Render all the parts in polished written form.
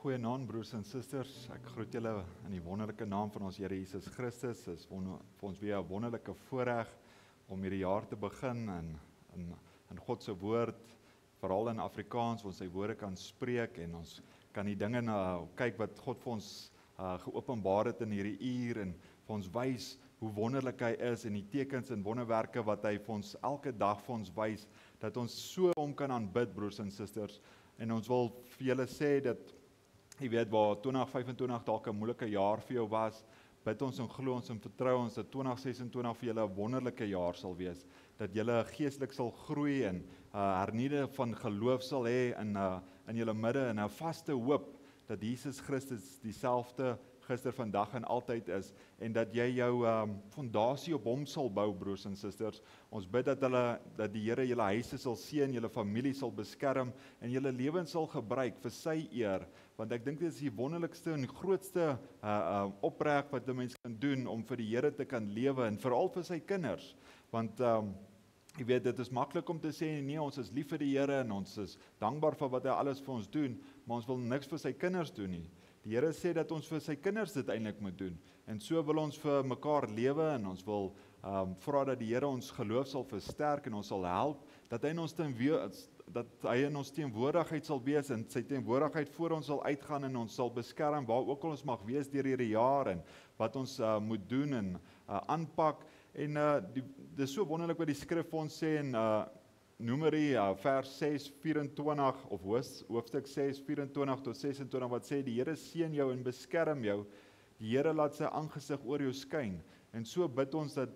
Goeienaand broers en susters, ek groet julle in die wonderlike naam van ons Here Jesus Christus. Dit is vir ons weer 'n wonderlike voorreg om hierdie jaar te begin in God se woord, veral in Afrikaans, waar ons sy woorde kan spreek en ons kan die dinge kyk wat God vir ons geopenbaar het in hierdie uur en vir ons wys hoe wonderlik hy is en die tekens en wonderwerke wat hy vir ons elke dag vir ons wys, dat ons so hom kan aanbid, broers en susters. En ons wil vir julle sê dat, jy weet, waar 2025 dalk 'n moeilike jaar vir jou was, bid ons en glo ons en vertrou ons dat 2026 vir julle 'n wonderlike jaar sal wees, dat julle geestelik sal groei en hernieude van geloof sal hê in julle midde en 'n vaste hoop dat Jesus Christus dieselfde gister, vandag en altyd is, en dat jy jou fondasie op hom sal bou, broers en susters. Ons bid dat die Here julle huise sal seën, julle familie sal beskerm en julle lewens sal gebruik vir sy eer, want ek dink dit is die wonderlikste en grootste opreg wat 'n mens kan doen om vir die Here te kan lewe en veral vir sy kinders, want jy weet, dit is maklik om te sê, nee, ons is lief vir die Here en ons is dankbaar vir wat hy alles vir ons doen, maar ons wil niks vir sy kinders doen nie. Die Here sê dat ons vir sy kinders dit eintlik moet doen, en so wil ons vir mekaar lewe en ons wil vra dat die Here ons geloof sal versterk en ons sal help, dat hy in ons teenwoordigheid sal wees en sy teenwoordigheid voor ons sal uitgaan en ons sal beskerm waar ook al ons mag wees deur hierdie jaar en wat ons moet doen en aanpak. En dit is so wonderlik wat die skrif vir ons sê in Numeri vers 6:24 of hoofstuk 6:24 tot 26 wat sê, die Here seën jou en beskerm jou, die Here laat sy aangesig oor jou skyn. En so bid ons dat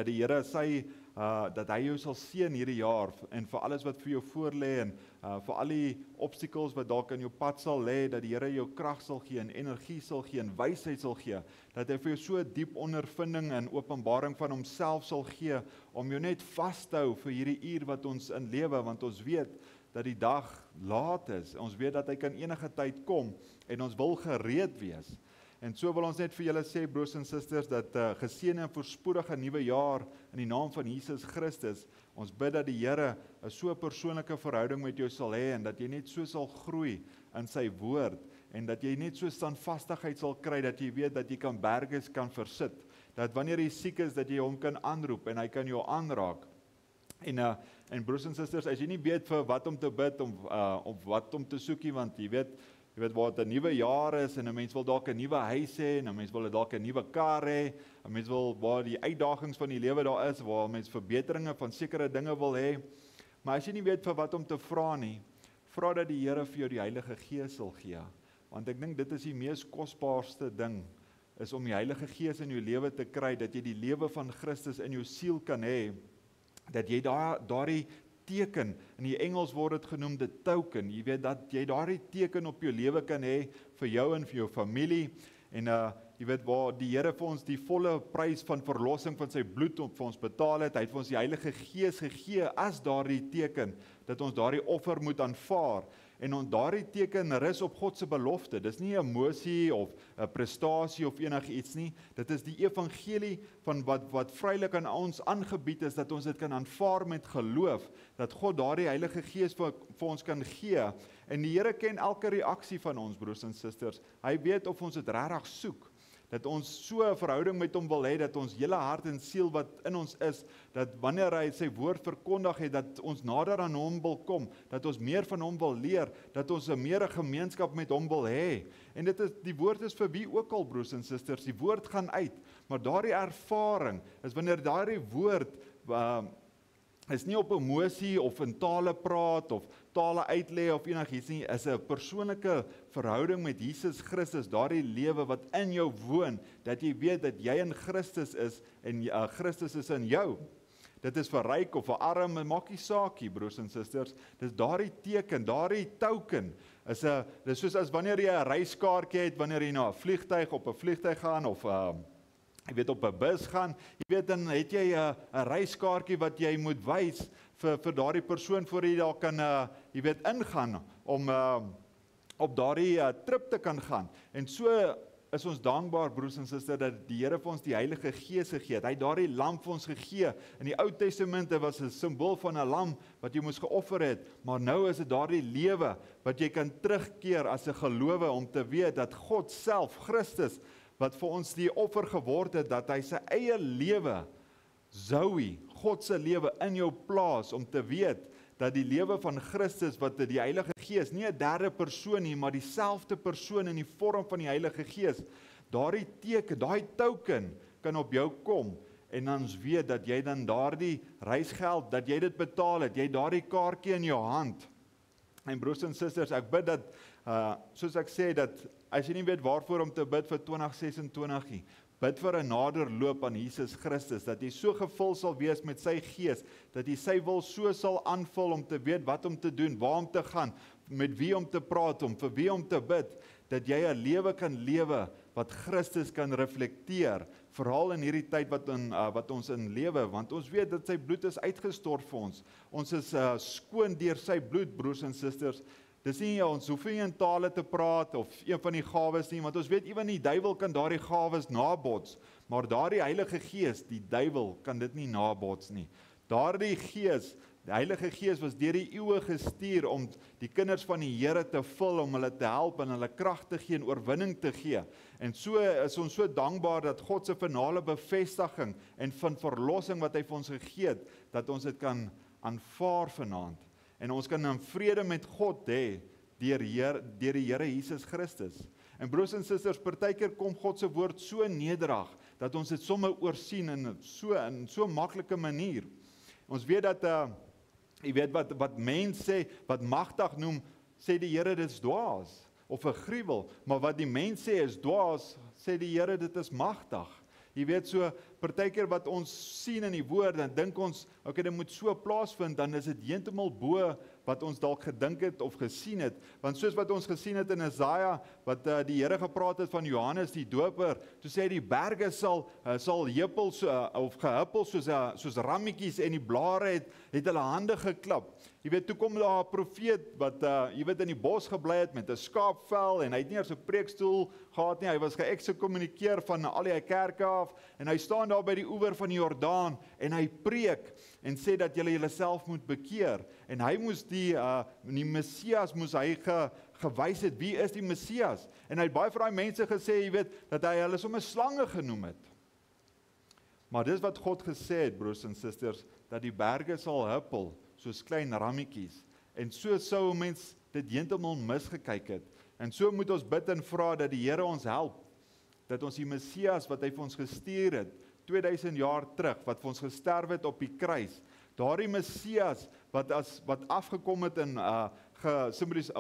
die Here dat hy jou sal seën hierdie jaar en vir alles wat vir jou voorlê en vir al die obstacles wat dalk in jou pad sal lê, dat die Here jou krag sal gee en energie sal gee en wysheid sal gee, dat hy vir jou so diep ondervinding en openbaring van homself sal gee om jou net vas te hou vir hierdie uur wat ons in lewe, want ons weet dat die dag laat is, ons weet dat hy kan enige tyd kom en ons wil gereed wees. En so wil ons net vir julle sê, broers en susters, dat geseënde en voorspoedige nuwe jaar in die naam van Jesus Christus, ons bid dat die Here 'n so persoonlike verhouding met jou sal hê en dat jy net so sal groei in sy woord en dat jy net so standvastigheid sal kry dat jy weet dat jy kan berge kan versit, dat wanneer jy siek is dat jy hom kan aanroep en hy kan jou aanraak. En broers en susters, as jy nie weet vir wat om te bid of wat om te soekie, want jy weet waar dit 'n nuwe jaar is en 'n mens wil dalk 'n nuwe huis hê en 'n mens wil dalk 'n nuwe kar hê, 'n mens wil waar die uitdagings van die lewe daar is, waar mens verbeteringe van sekere dinge wil hê. Maar as jy nie weet vir wat om te vra nie, vra dat die Here vir jou die Heilige Gees sal gee. Want ek dink dit is die mees kosbaarste ding, is om die Heilige Gees in jou lewe te kry, dat jy die lewe van Christus in jou siel kan hê, dat jy daardie teken, in die Engels word dit genoem die token, jy weet dat jy daardie teken op jou lewe kan hê vir jou en vir jou familie, en jy weet waar die Here vir ons die volle prys van verlossing van sy bloed op vir ons betaal het, hy het vir ons die Heilige Gees gegee as daardie teken, dat ons daardie offer moet aanvaar, en ons daardie teken rus op God se belofte, dis nie 'n emosie of 'n prestasie of enigiets nie, dit is die evangelie van wat vrylik aan ons aangebied is, dat ons dit kan aanvaar met geloof, dat God daardie Heilige Gees vir ons kan gee, en die Here ken elke reaksie van ons, broers en susters, hy weet of ons dit regtig soek, dat ons so 'n verhouding met hom wil hê, dat ons hele hart en siel wat in ons is, dat wanneer hy sy woord verkondig het, dat ons nader aan hom wil kom, dat ons meer van hom wil leer, dat ons 'n meer gemeenskap met hom wil hê. En die woord is vir wie ook al, broers en susters, die woord gaan uit, maar daardie ervaring is wanneer daardie woord is nie op emosie of in tale praat of tale uitlê of enigiets nie, is 'n persoonlike verhouding met Jesus Christus, daardie lewe wat in jou woon, dat jy weet dat jy in Christus is en Christus is in jou. Dit is vir ryk of vir arm, maak nie saak nie, broers en susters. Dis daardie teken, daardie token dis soos as wanneer jy 'n reiskaartjie het, wanneer jy na 'n vliegtuig op 'n vliegtuig gaan of jy weet op 'n bus gaan, jy weet dan het jy 'n reiskaartjie wat jy moet wys vir daardie persoon voor jy daar kan jy weet ingaan om op daardie trip te kan gaan. En so is ons dankbaar, broers en susters, dat die Here vir ons die Heilige Gees gegee het. Hy het daardie lam vir ons gegee. In die Ou Testament was 'n simbool van 'n lam wat jy moes geoffer het, maar nou is dit daardie lewe wat jy kan terugkeer as 'n gelowe om te weet dat God self, Christus, wat vir ons die offer geword het, dat hy sy eie lewe, Zoe, God se lewe in jou plaas, om te weet dat die lewe van Christus, wat die Heilige Gees, nie 'n derde persoon nie, maar dieselfde persoon in die vorm van die Heilige Gees, daardie teken, daai token kan op jou kom, en dan weet dat jy dan daardie reisgeld, dat jy dit betaal het, jy daardie kaartjie in jou hand. En broers en susters, ek bid dat, soos ek sê, dat as jy nie weet waarvoor om te bid vir 2026 nie, bid vir 'n nader loop aan Jesus Christus, dat jy so gevul sal wees met sy Gees, dat jy sy wil so sal aanvul om te weet wat om te doen, waar om te gaan, met wie om te praat, vir wie om te bid, dat jy 'n lewe kan lewe wat Christus kan reflekteer, veral in hierdie tyd wat ons in lewe, want ons weet dat sy bloed is uitgestort vir ons. Ons is skoon deur sy bloed, broers en susters. Dis nie, ons hoef nie in tale te praat of een van die gawes nie, want ons weet ewen die duiwel kan daardie gawes nabots, maar daardie Heilige Gees, die duiwel kan dit nie nabots nie. Daardie Gees, die Heilige Gees was deur die eeue gestuur om die kinders van die Here te vul, om hulle te help en hulle krag te gee en oorwinning te gee. En so is ons so dankbaar dat God se finale bevestiging en van verlossing wat hy vir ons gegee het, dat ons dit kan aanvaar vanaand. En ons kan in vrede met God hê deur die Here Jesus Christus. En broers en susters, partykeer kom God se woord so nederig dat ons dit sommer oorsien in so maklike manier. Ons weet dat jy weet wat mense sê, wat magtig noem, sê die Here dit is dwaas of 'n gruwel, maar wat die mens sê is dwaas, sê die Here dit is magtig. Jy weet so, partykeer wat ons sien in die woord, dan dink ons, okay, dit moet so plaasvind, dan is dit heeltemal bo wat ons dalk gedink het of gesien het, want soos wat ons gesien het in Jesaja, wat die Here gepraat het van Johannes die Doper, toe sê die berge sal heupel of gehuppel soos rammetjies, en die blare het hulle hande geklap. Jy weet, toe kom daar 'n profeet wat jy weet in die bos gebly het met 'n skaapvel, en hy het nie eers 'n preekstoel gehad nie, hy was geëxkommunikeer van al die kerke af, en hy staan daar by die oewer van die Jordaan, en hy preek, en sê dat julle julleself moet bekeer, en hy moes die Messias moes hy gewys het, wie is die Messias, en hy het baie vir daai mense gesê, jy weet, dat hy hulle sommer slange genoem het. Maar dis wat God gesê het, broers en susters, dat die berge sal huppel, soos klein rammetjies, en so sou 'n mens dit heeltemal misgekyk het, en so moet ons bid en vra dat die Here ons help, dat ons die Messias wat hy vir ons gestuur het, 2000 jaar terug, wat vir ons gesterf het op die kruis, daardie Messias wat afgekom het in gesimbolies,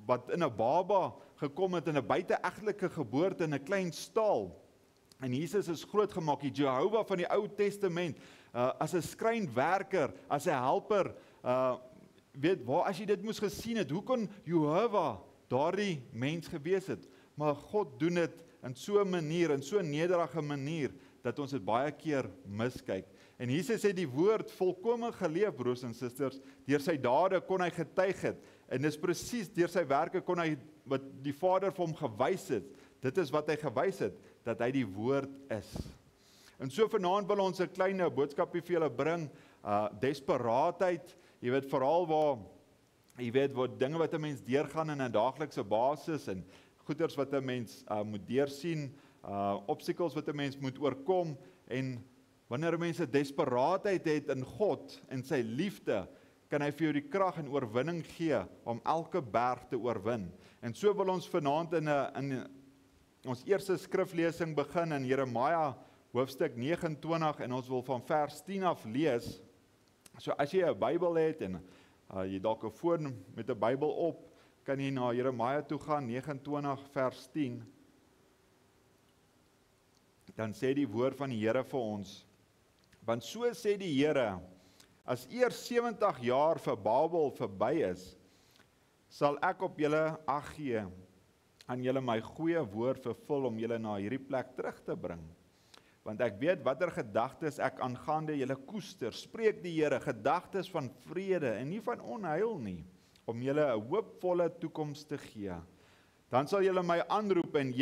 wat in 'n baba gekom het in 'n buiteegtelike geboorte in 'n klein stal. En Jesus is groot gemaak, die Jehovah van die Ou Testament, as 'n skrynwerker, as 'n helper, weet waar as jy dit moes gesien het, hoe kon Jehovah daardie mens gewees het? Maar God doen dit in so 'n manier, in so 'n nederige manier, dat ons dit baie keer miskyk. En Jesus het die woord volkome geleef, broers en susters, deur sy dade kon hy getuig het, en dis presies deur sy werke kon hy, wat die Vader vir hom gewys het, dit is wat hy gewys het, dat hy die woord is. En so vanaand wil ons 'n klein boodskapie vir julle bring, desperaatheid, jy weet, veral waar, jy weet, wat dinge wat 'n mens deurgaan in 'n daaglikse basis, en goeders wat 'n mens moet deursien, obstacles wat 'n mens moet oorkom, en wanneer 'n mens 'n desperaatheid het in God en sy liefde, kan hy vir jou die krag en oorwinning gee om elke berg te oorwin. En so wil ons vanaand in ons eerste skriflesing begin in Jeremia hoofstuk 29, en ons wil van vers 10 af lees. So as jy 'n Bybel het en jy dalk 'n foon met 'n Bybel op, kan jy na Jeremia toe gaan, 29 vers 10. Dan sê die woord van die Here vir ons, want so sê die Here, as eers 70 jaar vir Babel verby is, sal ek op julle ag gee, aan julle my goeie woord vervul om julle na hierdie plek terug te bring. Want ek weet watter gedagtes ek aangaande julle koester, spreek die Here, gedagtes van vrede en nie van onheil nie, om julle 'n hoopvolle toekoms te gee. Dan sal julle my aanroep en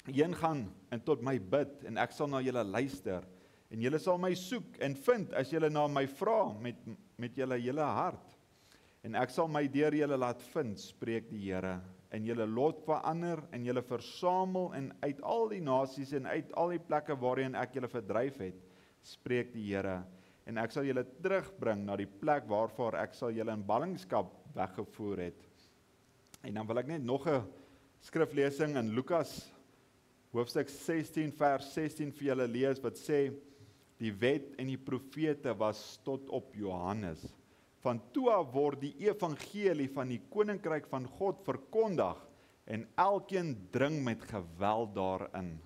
heen gaan en tot my bid, en ek sal na julle luister, en julle sal my soek en vind, as julle na my vra, met julle hele hart. En ek sal my deur julle laat vind, spreek die Here, en julle lot verander, en julle versamel, en uit al die nasies, en uit al die plekke waarheen ek julle verdryf het, spreek die Here, en ek sal julle terugbring na die plek waarvoor ek sal julle in ballingskap weggevoer het. En dan wil ek net nog 'n skriflesing in Lukas hoofstuk 16 vers 16 vir julle lees, wat sê, die wet en die profete was tot op Johannes. Van toe af word die evangelie van die koninkryk van God verkondig, en elkeen dring met geweld daarin.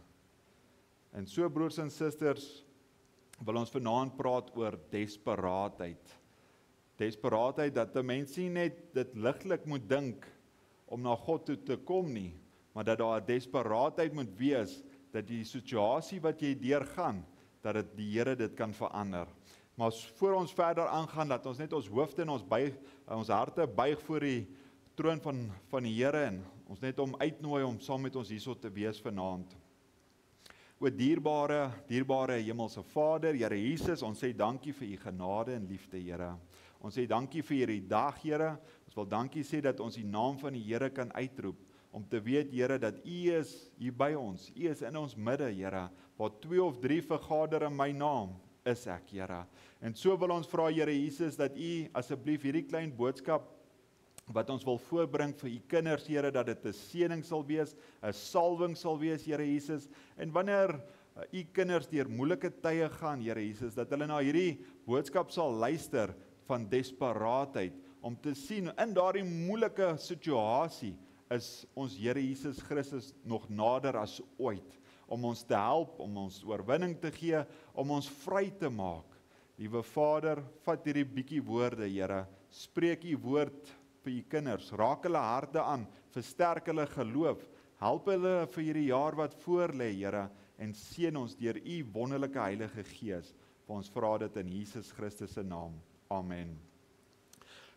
En so, broers en susters, wil ons vanaand praat oor desperaatheid. Desperaatheid dat 'n mens nie net dit ligtelik moet dink om na God toe te kom nie, maar dat daar 'n desperaatheid moet wees, dat die situasie wat jy deurgaan, dat die Here dit kan verander. Maar voor ons verder aangaan, dat ons net ons hoofde en ons harte buig voor die troon van die Here, en ons net om uitnooi om saam met ons hierso te wees vanaand. O dierbare hemelse Vader, Here Jesus, ons sê dankie vir u genade en liefde, Here. Ons sê dankie vir hierdie dag, Here. Ons wil dankie sê dat ons die naam van die Here kan uitroep, om te weet, Here, dat u is hier by ons. U is in ons midde, Here. Waar 2 of 3 vergader in my naam, is ek, Here. En so wil ons vra, Here Jesus, dat u asseblief hierdie klein boodskap wat ons wil voorbring vir u kinders, Here, dat dit 'n seëning sal wees, 'n salwing sal wees, Here Jesus. En wanneer u kinders deur moeilike tye gaan, Here Jesus, dat hulle na hierdie boodskap sal luister van desperaatheid, om te sien in daardie moeilike situasie is ons Here Jesus Christus nog nader as ooit, om ons te help, om ons oorwinning te gee, om ons vry te maak. Liewe Vader, vat hierdie bietjie woorde, Here, spreek u woord vir u kinders, raak hulle harte aan, versterk hulle geloof, help hulle vir hierdie jaar wat voor lê, Here, en seën ons deur u wonderlike Heilige Gees. Vir ons vra dit in Jesus Christus se naam. Amen.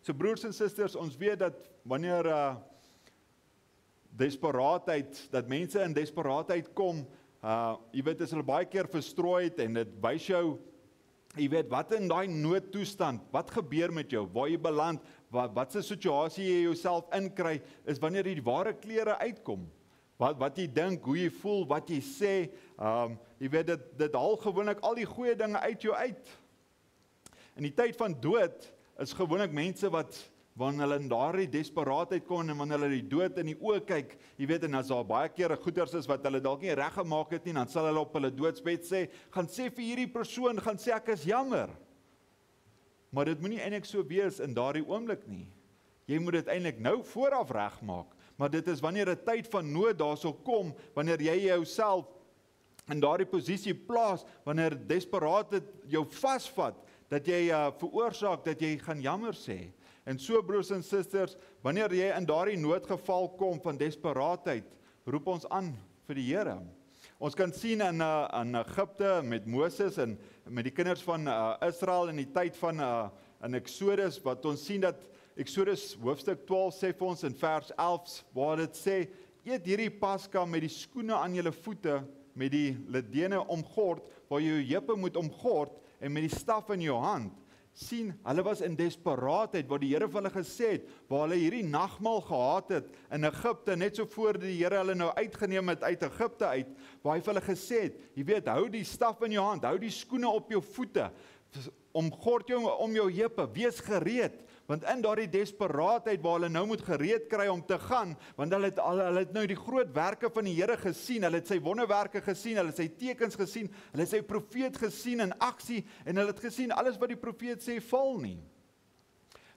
So broers en susters, ons weet dat wanneer desperaatheid, dat mense in desperaatheid kom, jy weet, is hulle baie keer verstrooid, en dit wys jou, jy weet, wat in daai noodtoestand, wat gebeur met jou, waar jy beland, wat se situasie jy jouself inkry, is wanneer die ware klere uitkom. Wat jy dink, hoe jy voel, wat jy sê, jy weet, dit haal gewoonlik al die goeie dinge uit jou uit. In die tyd van dood, is gewoonlik mense wat, wanneer hulle in daardie desperaatheid kom, en wanneer hulle die dood in die oë kyk, jy weet, en as daar baie kere goeders is, wat hulle dalk nie reg gemaak het nie, dan sal hulle op hulle doodsbed sê, gaan sê vir hierdie persoon, gaan sê ek is jammer. Maar dit moenie eintlik so wees in daardie oomblik nie. Jy moet dit eintlik nou vooraf regmaak, maar dit is wanneer 'n tyd van nood daarso kom, wanneer jy jouself in daardie posisie plaas, wanneer desperaatheid jou vasvat, dat jy veroorsaak, dat jy gaan jammer sê. En so, broers en susters, wanneer jy in daardie noodgeval kom van desperaatheid, roep ons aan vir die Here. Ons kan sien in Egipte met Moses en met die kinders van Israel in die tyd van in Exodus, wat ons sien dat Exodus hoofstuk 12 sê vir ons in vers 11, waar dit sê, eet hierdie Paska met die skoene aan julle voete, met die ledene omgord, waar jy jou heupe moet omgord, en met die staf in jou hand. Sien, hulle was in desperaatheid, waar die Here vir hulle gesê het, waar hulle hierdie nagmaal gehad het in Egipte, net so voor die Here hulle nou uitgeneem het uit Egipte uit, waar hy vir hulle gesê het, jy weet, hou die staf in jou hand, hou die skoene op jou voete, omgord jou om jou heupe, wees gereed, want in daardie desperaatheid waar hulle nou moet gereed kry om te gaan, want hulle het nou die groot werke van die Here gesien, hulle het sy wonderwerke gesien, hulle het sy tekens gesien, hulle het sy profeet gesien in aksie, en hulle het gesien, alles wat die profeet sê, val nie.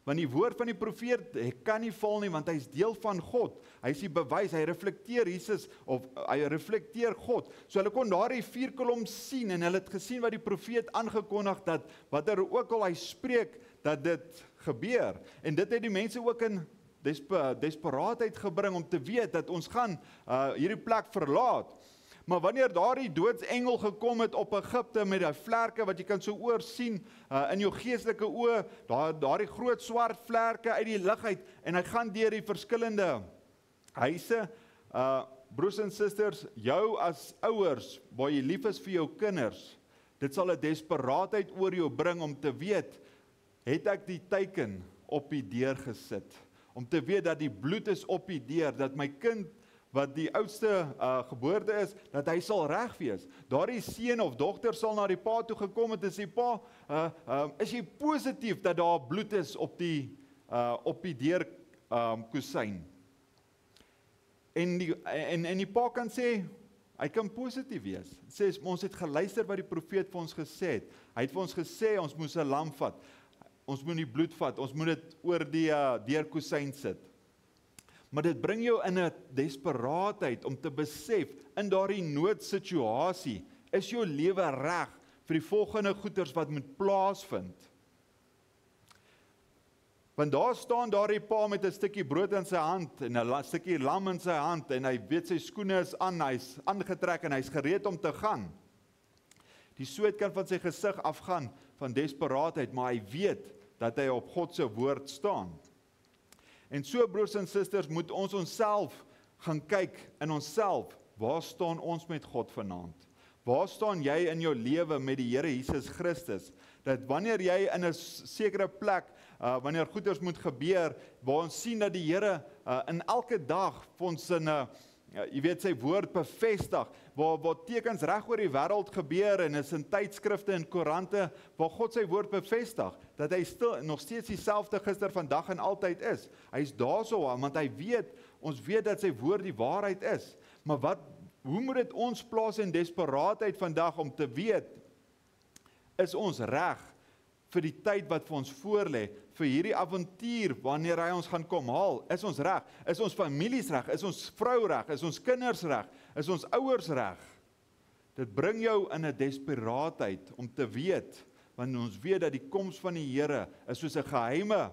Want die woord van die profeet kan nie val nie, want hy is deel van God. Hy is die bewys, hy reflekteer Jesus, of hy reflekteer God. So hulle kon daardie 4 kolom sien, en hulle het gesien wat die profeet aangekondig, dat wat ook al hy spreek, dat dit gebeur. En dit het die mense ook in desperaatheid gebring, om te weet dat ons gaan hierdie plek verlaat. Maar wanneer daardie doodsengel gekom het op Egipte met die vlerke wat jy kan so oor sien in jou geestelike oë, daardie groot swart vlerke uit die lug uit, en hy gaan deur die verskillende huise, broers en susters, jou as ouers, waar jy lief is vir jou kinders, dit sal 'n desperaatheid oor jou bring om te weet, het ek die teken op die deur gesit, om te weet dat die bloed is op die deur, dat my kind, wat die oudste geboorte is, dat hy sal reg wees. Daardie seun of dogter sal na die pa toe gekom het en sê, pa, is jy positief dat daar bloed is op die deur kusyn? En die pa kan sê, hy kan positief wees. Sê, ons het geluister wat die profeet vir ons gesê het. Hy het vir ons gesê, ons moes 'n lam vat. Ons moet die bloed vat. Ons moet dit oor die deurkusyn sit. Maar dit bring jou in 'n desperaatheid om te besef, in daardie noodsituasie, is jou lewe reg vir die volgende goeders wat moet plaasvind. Want daar staan daardie pa met 'n stukkie brood in sy hand en 'n stukkie lam in sy hand en hy weet sy skoene is aan, hy's aangetrek en hy's gereed om te gaan. Die sweet kan van sy gesig afgaan van desperaatheid, maar hy weet dat hy op God se woord staan. En so, broers en susters, moet ons onsself gaan kyk in onsself, waar staan ons met God vanaand? Waar staan jy in jou lewe met die Here Jesus Christus? Dat wanneer jy in 'n sekere plek, wanneer goeders moet gebeur, waar ons sien dat die Here in elke dag vir ons jy weet sy woord bevestig, waar tekens reg oor die wêreld gebeur en is in tydskrifte en koerante, waar God sy woord bevestig, dat hy nog steeds dieselfde gister, vandag en altyd is. Hy is daarso, want ons weet dat sy woord die waarheid is. Maar hoe moet dit ons plaas in desperaatheid vandag om te weet, is ons reg vir die tyd wat vir ons voorlê, vir hierdie avontuur wanneer hy ons gaan kom haal, is ons reg, is ons families reg, is ons vrou reg, is ons kinders reg, is ons ouers reg. Dit bring jou in 'n desperaatheid om te weet, want ons weet dat die koms van die Here is soos 'n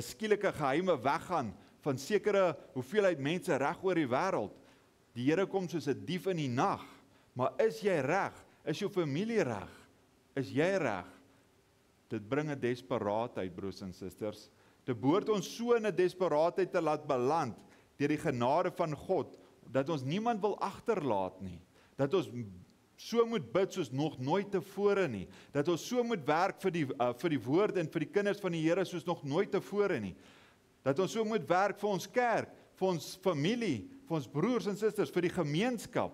skielike geheime weggaan van sekere hoeveelheid mense reg oor die wêreld. Die Here kom soos 'n dief in die nag, maar is jy reg? Is jou familie reg? Is jy reg? Dit bring 'n desperaatheid, broers en susters. Dit behoort ons so in 'n desperaatheid te laat beland, deur die genade van God, dat ons niemand wil agterlaat nie. Dat ons so moet bid soos nog nooit tevore nie. Dat ons so moet werk vir die woord en vir die kinders van die Here soos nog nooit tevore nie. Dat ons so moet werk vir ons kerk, vir ons familie, vir ons broers en susters, vir die gemeenskap.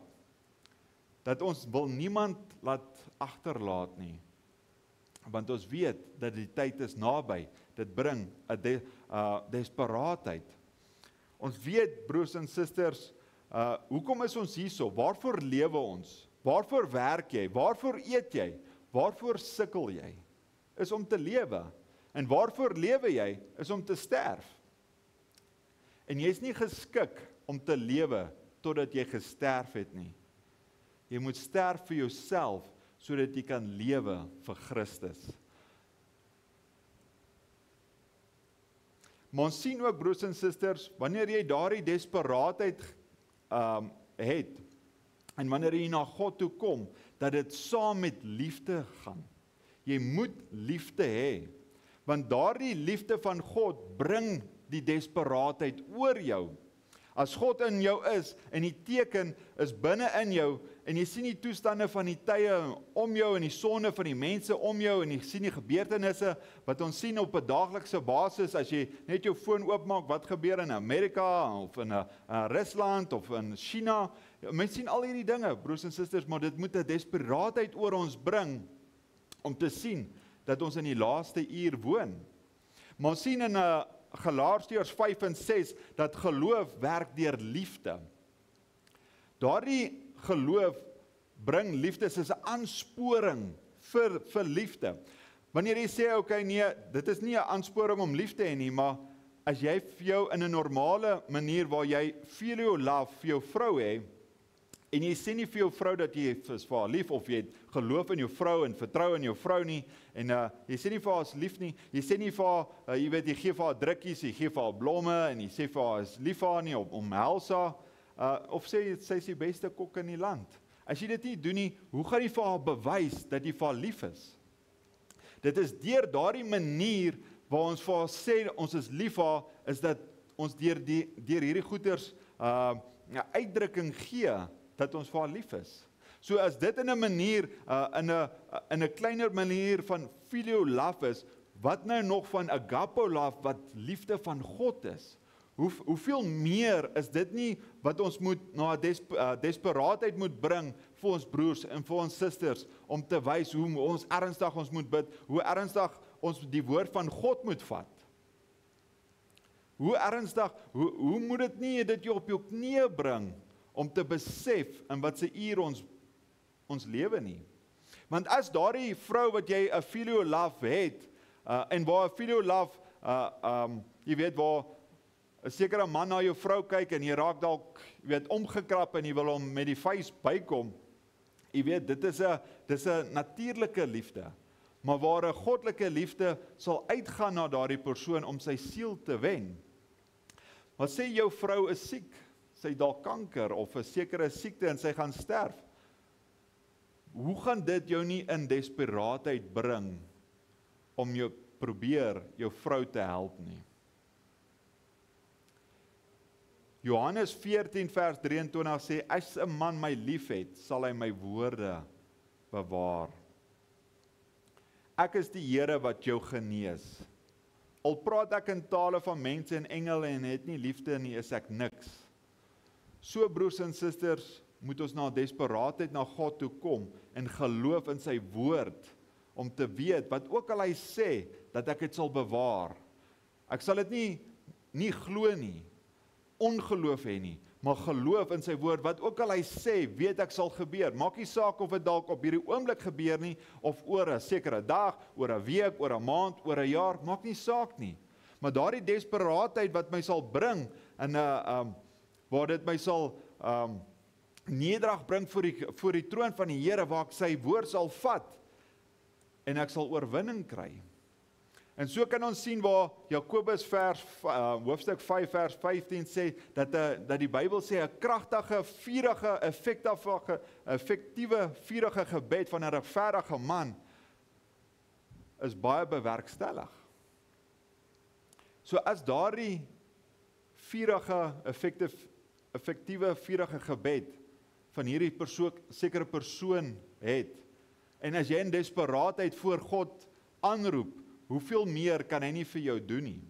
Dat ons wil niemand laat agterlaat nie. Want ons weet dat die tyd is naby. Dit bring 'n desperaatheid. Ons weet, broers en susters, hoekom is ons hierso? Waarvoor lewe ons? Waarvoor werk jy? Waarvoor eet jy? Waarvoor sukkel jy? Is om te lewe. En waarvoor lewe jy? Is om te sterf. En jy is nie geskik om te lewe totdat jy gesterf het nie. Jy moet sterf vir jouself, sodat jy kan lewe vir Christus. Maar ons sien ook, broers en susters, wanneer jy daardie desperaatheid het, en wanneer jy na God toe kom, dat dit saam met liefde gaan. Jy moet liefde hê, want daardie liefde van God bring die desperaatheid oor jou. As God in jou is, en die teken is binne in jou, en jy sien die toestande van die tye om jou, en die sonde van die mense om jou, en jy sien die gebeurtenisse, wat ons sien op 'n daaglikse basis, as jy net jou foon oopmaak, wat gebeur in Amerika, of in Rusland, of in China, mense sien al hierdie dinge, broers en susters, maar dit moet 'n desperaatheid oor ons bring, om te sien, dat ons in die laaste uur woon. Maar ons sien in Galasiërs 5 en 6, dat geloof werk deur liefde. Daardie geloof bring liefde, is 'n aansporing vir liefde. Wanneer jy sê, okay, nee, dit is nie 'n aansporing om lief te hê nie, maar as jy vir jou in 'n normale manier, waar jy feel jou love vir jou vrou hê, en jy sê nie vir jou vrou dat jy is vir haar lief, of jy geloof in jou vrou en vertrou in jou vrou nie, en jy sê nie vir haar is lief nie, jy sê nie vir haar, jy weet, jy gee vir haar drukkies, jy gee vir haar blomme, en jy sê vir haar is lief vir haar nie, omhels haar, of sê sy is die beste kok in die land. As jy dit nie doen nie, hoe gaan jy vir haar bewys dat jy vir haar lief is? Dit is deur daardie manier waar ons vir haar sê ons is lief vir haar, is dat ons deur hierdie goeders uitdrukking gee dat ons vir haar lief is. So as dit in 'n manier, in 'n kleiner manier van filial love is, wat nou nog van agape love wat liefde van God is? Hoeveel meer is dit nie wat ons moet na desperaatheid moet bring vir ons broers en vir ons susters, om te wys hoe ons ernstig ons moet bid, hoe ernstig ons die woord van God moet vat. Hoe ernstig, hoe moet dit nie dit jy op jou knieë bring, om te besef in wat se uur ons lewe nie. Want as daardie vrou wat jy 'n filial love het, en waar 'n filial love, jy weet waar 'n sekere man na jou vrou kyk en jy raak dalk, jy weet, omgekrap en jy wil hom met die vuis bykom. Jy weet, dit is 'n natuurlike liefde. Maar waar 'n goddelike liefde sal uitgaan na daardie persoon om sy siel te wen. Maar sê jou vrou is siek, sy het dalk kanker of 'n sekere siekte en sy gaan sterf. Hoe gaan dit jou nie in desperaatheid bring om jou probeer jou vrou te help nie? Johannes 14 vers 23 sê, as 'n man my lief het, sal hy my woorde bewaar. Ek is die Here wat jou genees. Al praat ek in tale van mense en engele en het nie liefde nie, is ek niks. So broers en susters, moet ons na desperaatheid na God toe kom en geloof in sy woord, om te weet, wat ook al hy sê, dat ek dit sal bewaar. Ek sal dit nie glo nie, ongeloof hê nie, maar geloof in sy woord, wat ook al hy sê, weet ek sal gebeur. Maak nie saak of dit dalk op hierdie oomblik gebeur nie, of oor 'n sekere dag, oor 'n week, oor 'n maand, oor 'n jaar, maak nie saak nie. Maar daardie desperaatheid wat my sal bring, in 'n waar dit my sal nederig bring voor die troon van die Here, waar ek sy woord sal vat, en ek sal oorwinning kry. En so kan ons sien waar Jakobus hoofstuk 5 vers 15 sê, dat die Bybel sê, 'n kragtige, vurige, effektiewe, vurige gebed van 'n regverdige man, is baie bewerkstellig. So as daardie vurige, effektiewe, vurige gebed, van hierdie sekere persoon het, en as jy in desperaatheid voor God aanroep, hoeveel meer kan hy nie vir jou doen nie?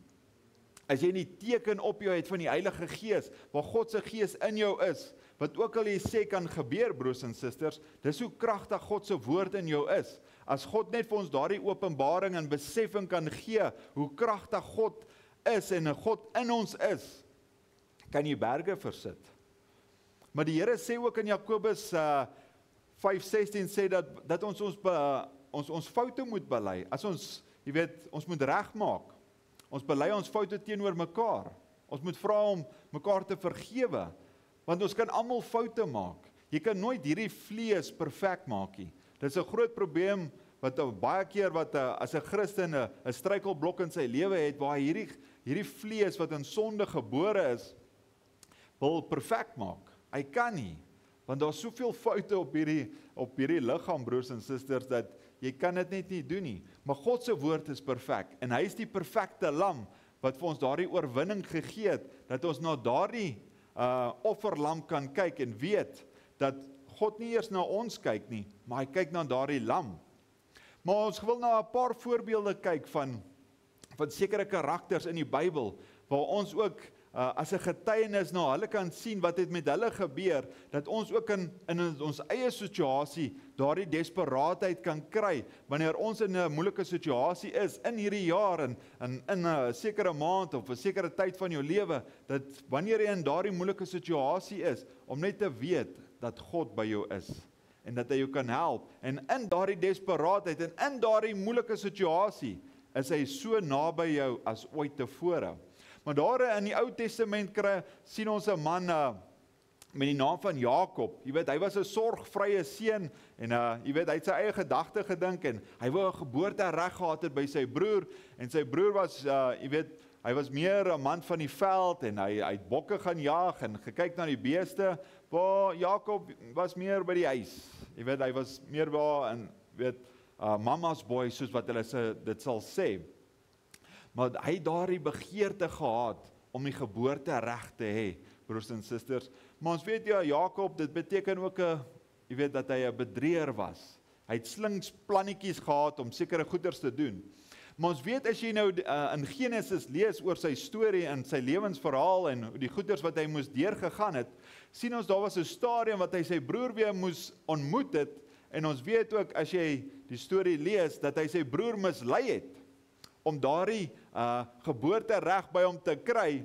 As jy nie teken op jou het van die Heilige Gees, waar God se Gees in jou is, wat ook al jy sê kan gebeur, broers en susters, dis hoe kragtig God se woord in jou is. As God net vir ons daardie openbaring en beseffing kan gee, hoe kragtig God is en 'n God in ons is, kan jy berge versit. Maar die Here sê ook in Jakobus 5:16 sê dat ons foute moet bely. As ons, jy weet, ons moet regmaak. Ons bely ons foute teenoor mekaar. Ons moet vra om mekaar te vergewe, want ons kan almal foute maak. Jy kan nooit hierdie vlees perfek maak nie. Dit is 'n groot probleem wat baie keer as 'n Christen 'n struikelblok in sy lewe het, waar hy hierdie vlees wat in sonde gebore is, wil perfek maak. Hy kan nie, want daar's soveel foute op hierdie liggaam, broers en susters, dat jy kan dit net nie doen nie. Maar God se woord is perfek, en hy is die perfekte lam, wat vir ons daardie oorwinning gegee het, dat ons na daardie offerlam kan kyk, en weet, dat God nie eers na ons kyk nie, maar hy kyk na daardie lam. Maar ons wil na 'n paar voorbeelde kyk van sekere karakters in die Bybel, waar ons ook as 'n getuienis na hulle kan sien wat het met hulle gebeur, dat ons ook in ons eie situasie daardie desperaatheid kan kry, wanneer ons in 'n moeilike situasie is, in hierdie jaar, in 'n sekere maand, of 'n sekere tyd van jou lewe, dat wanneer jy in daardie moeilike situasie is, om net te weet, dat God by jou is, en dat hy jou kan help, en in daardie desperaatheid, en in daardie moeilike situasie, is hy so naby jou as ooit tevore. Maar daar in die Ou Testament sien ons 'n man met die naam van Jakob. Jy weet, hy was 'n sorgvrye seun, en jy weet, hy het sy eie gedagte gedink, en hy wou 'n geboortereg gehad het by sy broer, en sy broer was, jy weet, hy was meer 'n man van die veld, en hy het bokke gaan jag, en gekyk na die beeste, waar Jakob was meer by die huis. Jy weet, hy was meer waar, en weet, mama's boy, soos wat hulle dit sal sê. Maar hy het daardie begeerte gehad om die geboortereg te hê, broers en susters. Maar ons weet ja, Jakob, dit beteken ook jy weet dat hy 'n bedrieër was. Hy het slingsplannetjies gehad om sekere goeders te doen. Maar ons weet as jy nou in Genesis lees oor sy storie en sy lewensverhaal en die goeders wat hy moes deurgegaan het, sien ons daar was 'n stadium wat hy sy broer weer moes ontmoet het, en ons weet ook as jy die storie lees, dat hy sy broer mislei het, om daardie geboortereg by hom te kry,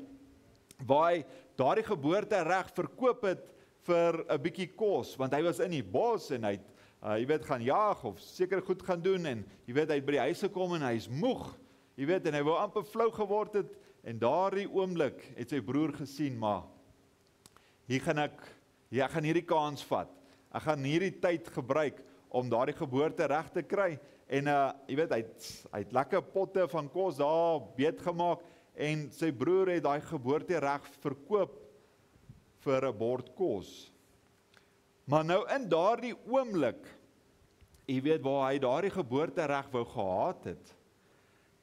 waar hy daardie geboortereg verkoop het vir 'n bietjie kos, want hy was in die bos en hy het jy weet, gaan jaag of seker goed gaan doen, en jy weet, hy het by die huis gekom en hy is moeg, jy weet, en hy wou amper flou geword het, en daardie oomblik het sy broer gesien, maar hier gaan ek gaan hierdie kans vat, ek gaan hierdie tyd gebruik om daardie geboorte reg te kry, en jy weet, hy het lekker potte van kos daar beet gemaak, en sy broer het daai geboorte reg verkoop vir 'n bord kos. Maar nou in daardie oomblik, jy weet waar hy daardie geboortereg wou gehad het,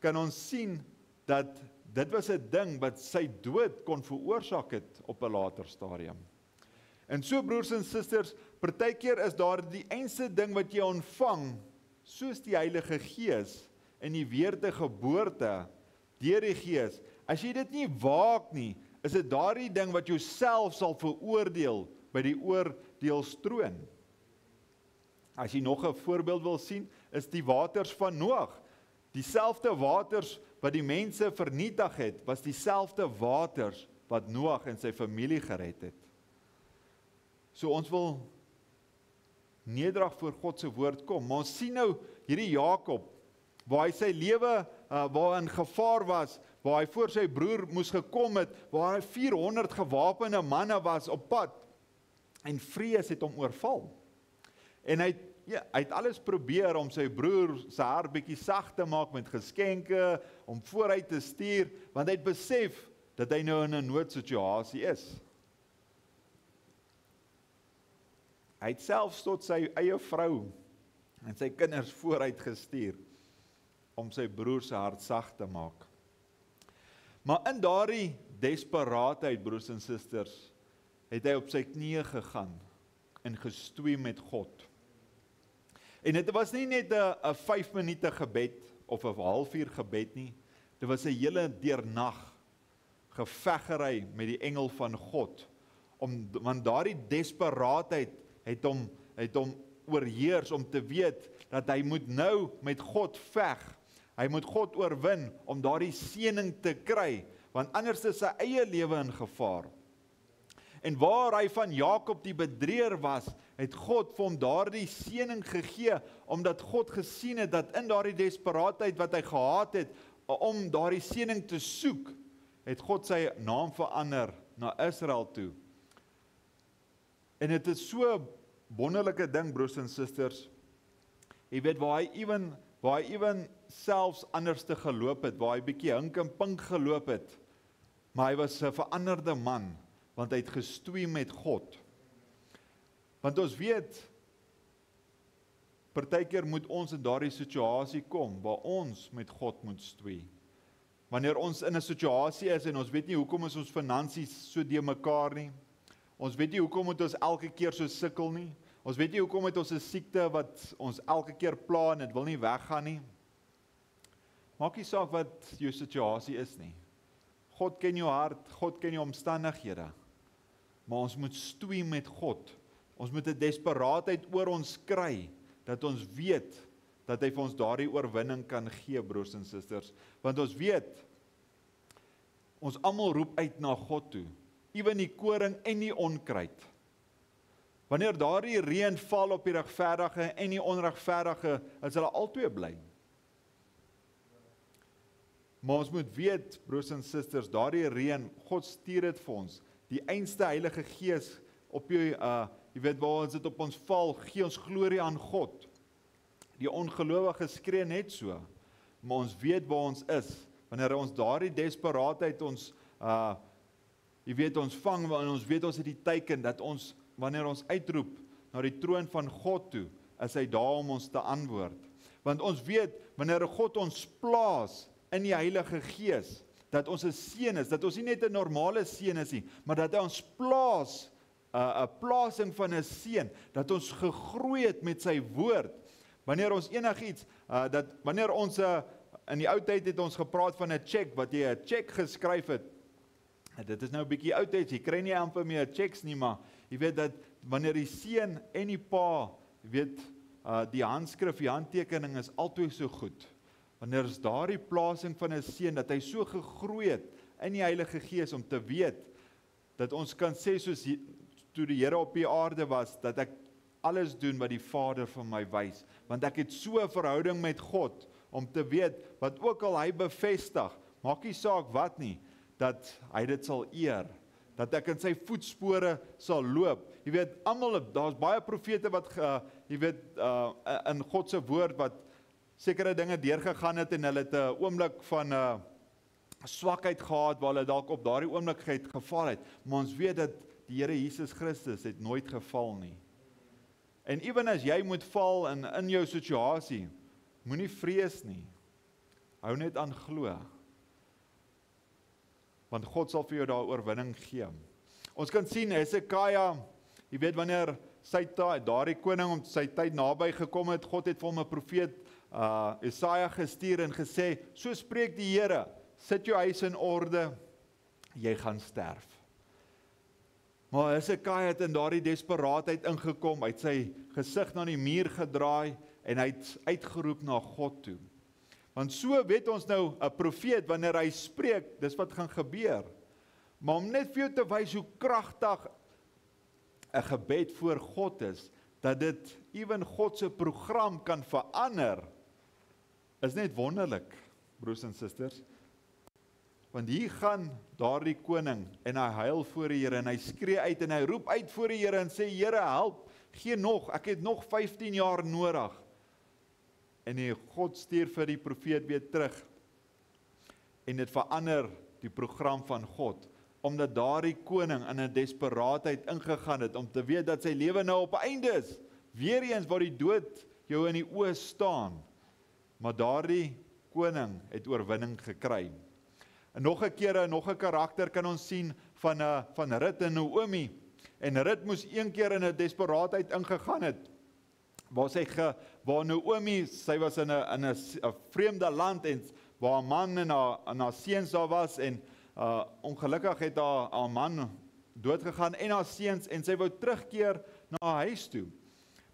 kan ons sien dat dit was 'n ding wat sy dood kon veroorsaak het op 'n later stadium. En so broers en susters, partykeer is daar die enigste ding wat jy ontvang, soos die Heilige Gees en die wedergeboorte deur die Gees. As jy dit nie waak nie, is dit daardie ding wat jou self sal veroordeel by die oordeelstroon. As jy nog 'n voorbeeld wil sien, is die waters van Noag. Dieselfde waters wat die mense vernietig het, was dieselfde waters wat Noag en sy familie gered het. So ons wil nederig voor God se woord kom, maar ons sien nou hierdie Jakob, waar hy sy lewe waar in gevaar was, waar hy voor sy broer moes gekom het, waar hy 400 gewapende manne was op pad, en vrees het hom oorval. En hy het alles probeer om sy broer se hart bietjie sag te maak met geskenke, om vooruit te stuur, want hy het besef dat hy nou in 'n noodsituasie is. Hy het selfs tot sy eie vrou en sy kinders vooruit gestuur, om sy broer se hart sag te maak. Maar in daardie desperaatheid, broers en susters, het hy op sy knieë gegaan en gestoei met God. En dit was nie net 'n 5 minute gebed of 'n halfuur gebed nie, dit was 'n hele deernag geveggery met die engel van God, want daardie desperaatheid het hom oorheers om te weet dat hy moet nou met God veg. Hy moet God oorwin om daardie seëning te kry, want anders is sy eie lewe in gevaar. En waar hy van Jakob die bedrieër was, het God vir hom daardie seëning gegee, omdat God gesien het dat in daardie desperaatheid wat hy gehad het, om daardie seëning te soek, het God sy naam verander na Israel toe. En dit is so 'n wonderlike ding, broers en susters. Jy weet, waar hy ewen selfs anders te geloop het, waar hy bietjie hink en pink geloop het, maar hy was 'n veranderde man, want hy het gestoei met God. Want ons weet, partykeer moet ons in daardie situasie kom, waar ons met God moet stoei. Wanneer ons in 'n situasie is, en ons weet nie hoekom is ons finansies so de mekaar nie, ons weet nie hoekom moet ons elke keer so sukkel nie, ons weet nie hoekom het ons 'n siekte wat ons elke keer pla en dit wil nie weggaan nie. Maak nie saak wat jou situasie is nie. God ken jou hart, God ken jou omstandighede. Maar ons moet stoei met God. Ons moet 'n desperaatheid oor ons kry, dat ons weet dat hy vir ons daardie oorwinning kan gee, broers en susters. Want ons weet, ons almal roep uit na God toe, ewen die koring en die onkruid. Wanneer daardie reën val op die regverdige en die onregverdige, is hulle albei bly. Maar ons moet weet, broers en susters, daardie reën, God stuur dit vir ons. Die einste Heilige Gees op jou, jy weet waar ons dit op ons val, gee ons glorie aan God. Die ongelowige skree net so, maar ons weet waar ons is, wanneer ons daardie desperaatheid ons, jy weet ons vang, en ons weet ons het die teken, dat ons, wanneer ons uitroep, na die troon van God toe, is hy daar om ons te antwoord. Want ons weet, wanneer God ons plaas in die Heilige Gees, dat ons 'n seun is, dat ons nie net 'n normale seun is nie, maar dat hy ons plaas 'n plasing van 'n seën, dat ons gegroei het met sy woord. Wanneer ons enigiets, wanneer ons, in die ou tyd het ons gepraat van 'n cheque, wat jy 'n cheque geskryf het. Dit is nou 'n bietjie oudtyds, jy kry nie amper meer checks nie, maar jy weet dat wanneer die seun en die pa, jy weet, die handskrif, die handtekening is altyd so goed. Wanneer is daardie plasing van 'n seun, dat hy so gegroei het in die Heilige Gees om te weet, dat ons kan sê soos toe die Here op die aarde was, dat ek alles doen wat die Vader vir my wys, want ek het so 'n verhouding met God, om te weet, wat ook al hy bevestig, maak nie saak wat nie, dat hy dit sal eer, dat ek in sy voetspore sal loop. Jy weet, almal, daar's baie profete wat, jy weet, in God se woord, wat sekere dinge deurgegaan het, en hulle het 'n oomblik van swakheid gehad, waar hulle dalk op daardie oomblik het geval het, maar ons weet dat die Here Jesus Christus het nooit geval nie. En ewen as jy moet val in jou situasie, moenie vrees nie, hou net aan glo, want God sal vir jou daar oorwinning gee. Ons kan sien, Hesekia, jy weet wanneer daardie koning om sy tyd naby gekom het, God het vir hom 'n profeet, Jesaja gestuur en gesê, so spreek die Here, sit jou huis in orde, jy gaan sterf. Maar Hesekia het in daardie desperaatheid ingekom, hy het sy gesig na die muur gedraai, en hy het uitgeroep na God toe. Want so weet ons nou, 'n profeet, wanneer hy spreek, dis wat gaan gebeur. Maar om net vir jou te wys hoe kragtig 'n gebed voor God is, dat dit ewen God se program kan verander, is net wonderlik, broers en susters. Want hier gaan daardie koning, en hy huil voor die Here, en hy skree uit, en hy roep uit voor die Here, en sê, Here, help, gee nog, ek het nog 15 jaar nodig. En die God stuur vir die profeet weer terug, en dit verander die program van God, omdat daardie koning in 'n desperaatheid ingegaan het, om te weet dat sy lewe nou op einde is, weer eens waar die dood jou in die oë staan, maar daardie koning het oorwinning gekry. En nog 'n keer, nog 'n karakter kan ons sien van Rut en Naomi, en Rut moes een keer in 'n desperaatheid ingegaan het, waar Naomi, sy was in 'n vreemde land, en waar haar man en haar seuns daar was, en ongelukkig het haar man doodgegaan, en haar seuns, en sy wou terugkeer na haar huis toe.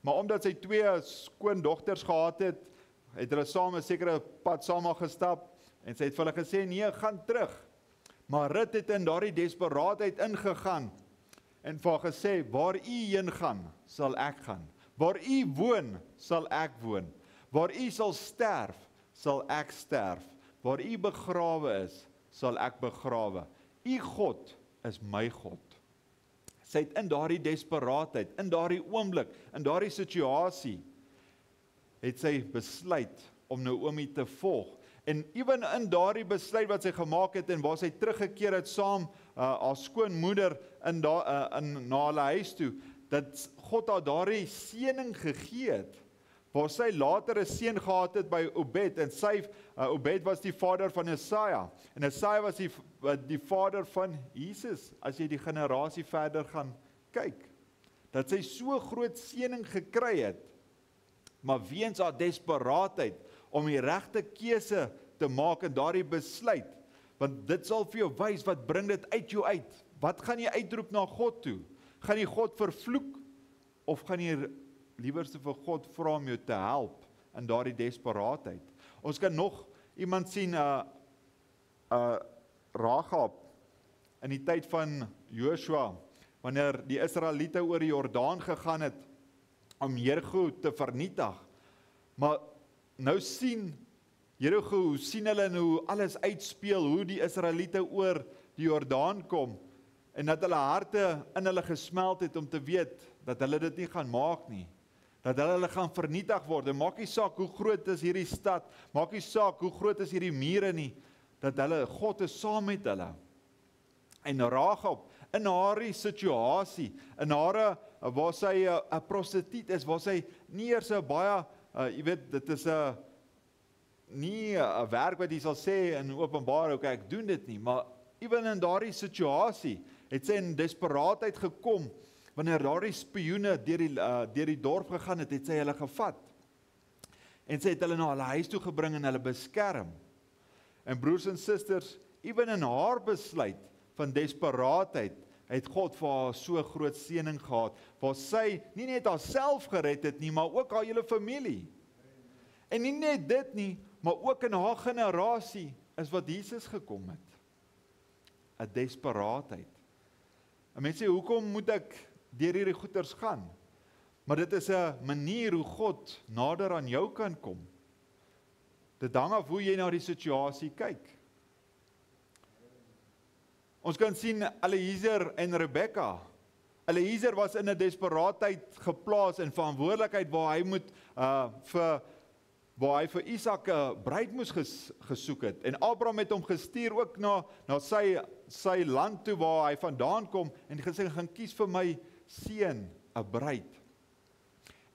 Maar omdat sy 2 skoondogters gehad het hulle saam 'n sekere pad saam gestap, en sy het vir hulle gesê, nee, gaan terug. Maar Rut het in daardie desperaatheid ingegaan, en vir haar gesê, waar u heen gaan, sal ek gaan. Waar u woon, sal ek woon. Waar u sal sterf, sal ek sterf. Waar u begrawe is, sal ek begrawe. U God is my God. Sy het in daardie desperaatheid, in daardie oomblik, in daardie situasie, het sy besluit om Naomi te volg. En ewen in daardie besluit wat sy gemaak het, en waar sy teruggekeer het saam, haar skoonmoeder na hulle huis toe, dat God haar daardie seëning gegee het, waar sy later 'n seun gehad het by Obed, en Obed was die vader van Jesaja, en Jesaja was die vader van Jesus, as jy die generasie verder gaan kyk, dat sy so groot seëning gekry het, maar weens haar desperaatheid, om die regte keuse te maak in daardie besluit, want dit sal vir jou wys, wat bring dit uit jou uit, wat gaan jy uitroep na God toe? Gaan jy God vervloek, of gaan jy liewerste vir God vra om jou te help in daardie desperaatheid? Ons kan nog iemand sien, Rahab, in die tyd van Joshua, wanneer die Israeliete oor die Jordaan gegaan het, om Jerigo te vernietig, maar nou sien Jerigo, hoe sien hulle en hoe alles uitspeel, hoe die Israeliete oor die Jordaan kom, en dat hulle harte in hulle gesmeld het om te weet, dat hulle dit nie gaan maak nie, dat hulle gaan vernietig word, en maak nie saak hoe groot is hierdie stad, maak nie saak hoe groot is hierdie mure nie, dat hulle, God is saam met hulle. En Rahab, in haar situasie, in haar, waar sy 'n prostituut is, waar sy nie eers 'n baie, jy weet, dit is nie 'n werk wat jy sal sê in openbaar, okay, ek doen dit nie, maar ewen in daardie situasie, het sy in desperaatheid gekom, wanneer daardie spioene deur die dorp gegaan het, het sy hulle gevat. En sy het hulle na hulle huis toe gebring en hulle beskerm. En broers en susters, ewen in haar besluit van desperaatheid, het God vir haar so groot seëning gehad, waar sy nie net haarself gered het nie, maar ook haar hele familie. En nie net dit nie, maar ook in haar generasie is wat Jesus gekom het. 'n Desperaatheid. En mense sê, hoekom moet ek deur hierdie goeters gaan? Maar dit is 'n manier hoe God nader aan jou kan kom. Dit hang af hoe jy na die situasie kyk. Ons kan sien Eliezer en Rebekka. Eliezer was in 'n desperaatheid geplaas en verantwoordelikheid waar hy moet waar hy vir Isak 'n bruid moes gesoek het. En Abraham het hom gestuur ook na sy land toe waar hy vandaan kom en gesê, gaan kies vir my seun 'n bruid.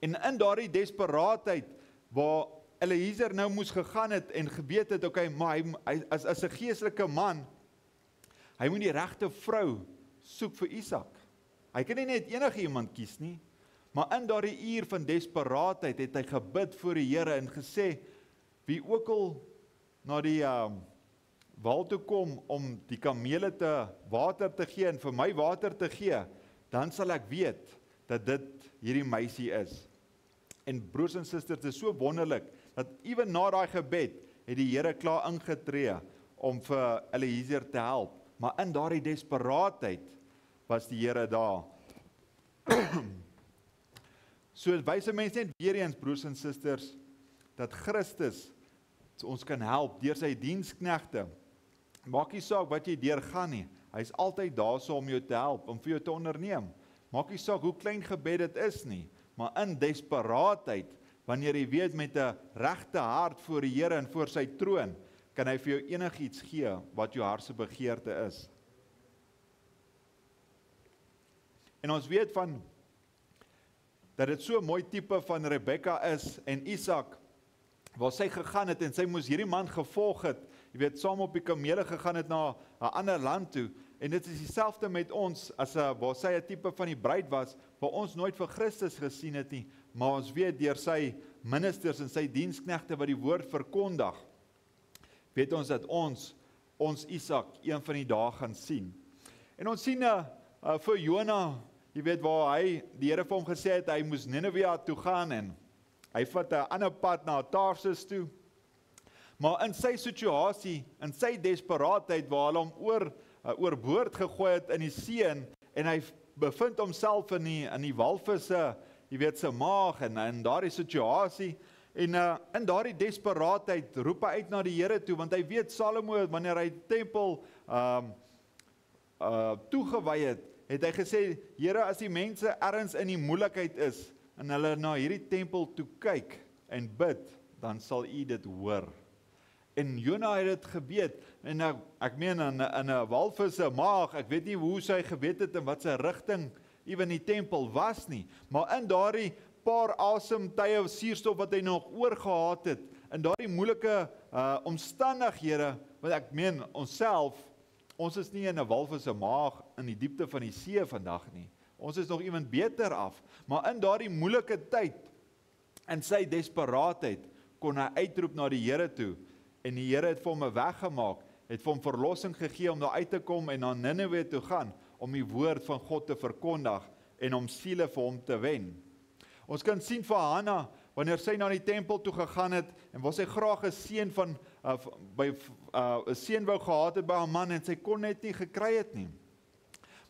En in daardie desperaatheid waar Eliezer nou moes gegaan het en geweet het, okay, maar hy as 'n geestelike man, hy moet die regte vrou soek vir Isak. Hy kan nie net enige iemand kies nie, maar in daardie uur van desperaatheid het hy gebid voor die Here en gesê, wie ook al na die wal toe kom om die kamele te water te gee en vir my water te gee, dan sal ek weet dat dit hierdie meisie is. En broers en susters, dit is so wonderlik, dat ewen na daai gebed, het die Here klaar ingetree om vir Eliezer te help. Maar in daardie desperaatheid was die Here daar. So wys 'n mens net weer eens, broers en susters, dat Christus ons kan help deur sy diensknegte. Maak nie saak wat jy deurgaan nie. Hy is altyd daar so om jou te help, om vir jou te onderneem. Maak nie saak hoe klein gebed dit is nie, maar in desperaatheid, wanneer jy weet met 'n regte hart voor die Here en voor sy troon, kan hy vir jou enigiets gee wat jou hart se begeerte is. En ons weet van dat dit so 'n mooi tipe van Rebekka is en Isak, waar sy gegaan het en sy moes hierdie man gevolg het, jy weet, saam op die kamele gegaan het na 'n ander land toe, en dit is dieselfde met ons, waar sy 'n tipe van die bruid was, waar ons nooit vir Christus gesien het nie, maar ons weet deur sy ministers en sy diensknegte wat die woord verkondig, weet ons dat ons Isak een van die dae gaan sien. En ons sien vir Jona, jy weet waar die Here vir hom gesê het, hy moes Nineve toe gaan en hy vat 'n ander pad na Tarsus toe. Maar in sy situasie, in sy desperaatheid waar hulle hom oorboord gegooi het in die see en hy bevind homself in die walvisse, jy weet, se maag en in daardie situasie en in daardie desperaatheid roep hy uit na die Here toe, want hy weet Salomo, wanneer hy die tempel toegewy het hy gesê, Here, as die mense ergens in die moeilikheid is en hulle na hierdie tempel toe kyk en bid, dan sal U dit hoor. En Jona het dit geweet, en ek meen in 'n walvis se maag, ek weet nie hoe sy geweet het en wat sy rigting ewen die tempel was nie, maar in daardie paar asemtye of suurstof wat hy nog oorgehad het, in daardie moeilike omstandighede, want ek meen ons is nie in 'n walvis se maag in die diepte van die see vandag nie. Ons is nog iemand beter af, maar in daardie moeilike tyd, in sy desperaatheid, kon hy uitroep na die Here toe, en die Here het vir hom 'n weg gemaak, het vir hom verlossing gegee om daar uit te kom en na Nineve toe gaan, om die woord van God te verkondig, en om siele vir hom te wen. Ons kan sien vir Hanna, wanneer sy na die tempel toe gegaan het, en waar sy graag 'n seun 'n seun wou gehad het by haar man, en sy kon net nie gekry het nie.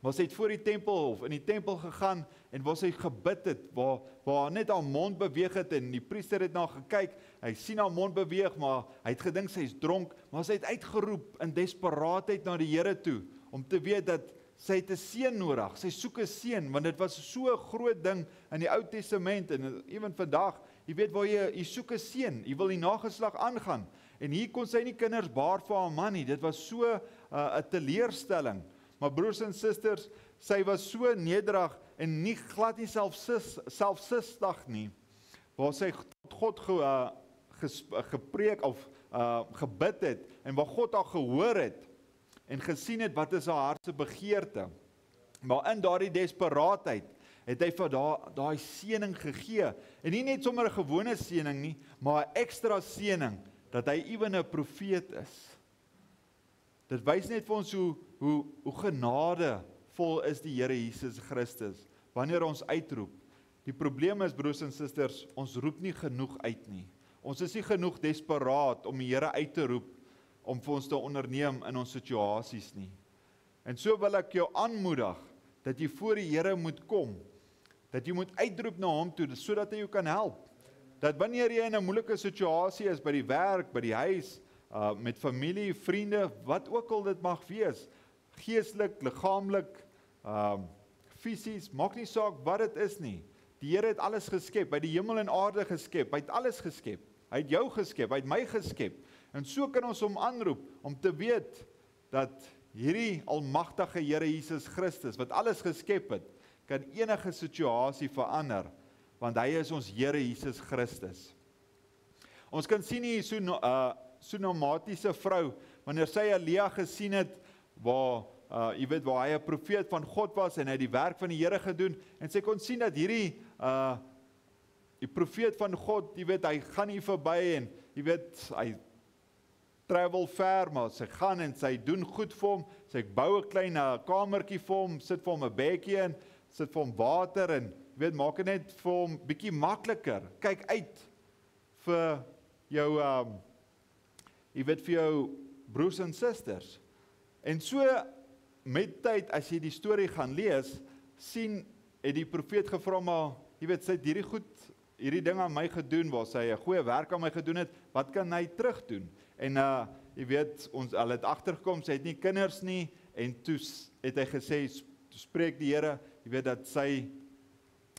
Maar sy het voor die tempel of in die tempel gegaan en waar sy gebid het, waar net haar mond beweeg het en die priester het na gekyk, hy sien haar mond beweeg, maar hy het gedink sy is dronk, maar sy het uitgeroep in desperaatheid na die Here toe, om te weet dat sy het 'n seun nodig, sy soek 'n seun, want dit was so 'n groot ding in die Ou Testament, en ewen vandag, jy weet waar jy soek 'n seun, jy wil die nageslag aangaan, en hier kon sy nie kinders baar vir haar man nie, dit was so 'n teleurstelling. Maar broers en susters, sy was so nederig en nie glad nie selfsugtig nie, waar sy God gepreek of gebid het, en waar God haar gehoor het, en gesien het wat is haar hart se begeerte. Maar in daardie desperaatheid het hy vir daai seëning gegee. En nie net sommer 'n gewone seëning nie, maar 'n ekstra seëning, dat hy ewen 'n profeet is. Dit wys net vir ons hoe genadevol is die Here Jesus Christus, wanneer ons uitroep. Die probleem is, broers en susters, ons roep nie genoeg uit nie. Ons is nie genoeg desperaat om die Here uit te roep, om vir ons te onderneem in ons situasies nie. En so wil ek jou aanmoedig, dat jy voor die Here moet kom, dat jy moet uitroep na hom toe, sodat hy jou kan help. Dat wanneer jy in 'n moeilike situasie is, by die werk, by die huis, met familie, vriende, wat ook al dit mag wees, geestelik, liggaamlik, fisies, maak nie saak wat dit is nie. Die Here het alles geskep, hy het die hemel en aarde geskep, hy het alles geskep, hy het jou geskep, hy het my geskep, en so kan ons hom aanroep, om te weet, dat hierdie almagtige Here Jesus Christus, wat alles geskep het, kan enige situasie verander, want hy is ons Here Jesus Christus. Ons kan sien hier Sunamitiese vrou, wanneer sy Elia gesien het, waar hy 'n profeet van God was, en hy het die werk van die Here gedoen, en sy kon sien dat hierdie die profeet van God, hy gaan hier verby, en hy travel ver, maar sy gaan en sy doen goed vir hom, sy bou 'n klein kamertjie vir hom, sit vir hom 'n bedjie in, sit vir hom water, en maak dit net vir hom bietjie makliker. Kyk uit vir jou vir jou broers en susters. En so met tyd, as jy die storie gaan lees, het die profeet gevra, maar sy het hierdie ding aan my gedoen, waar sy 'n goeie werk aan my gedoen het, wat kan hy terug doen? En hulle het agtergekom, sy het nie kinders nie, en toe het hy gesê, toe spreek die Here, dat sy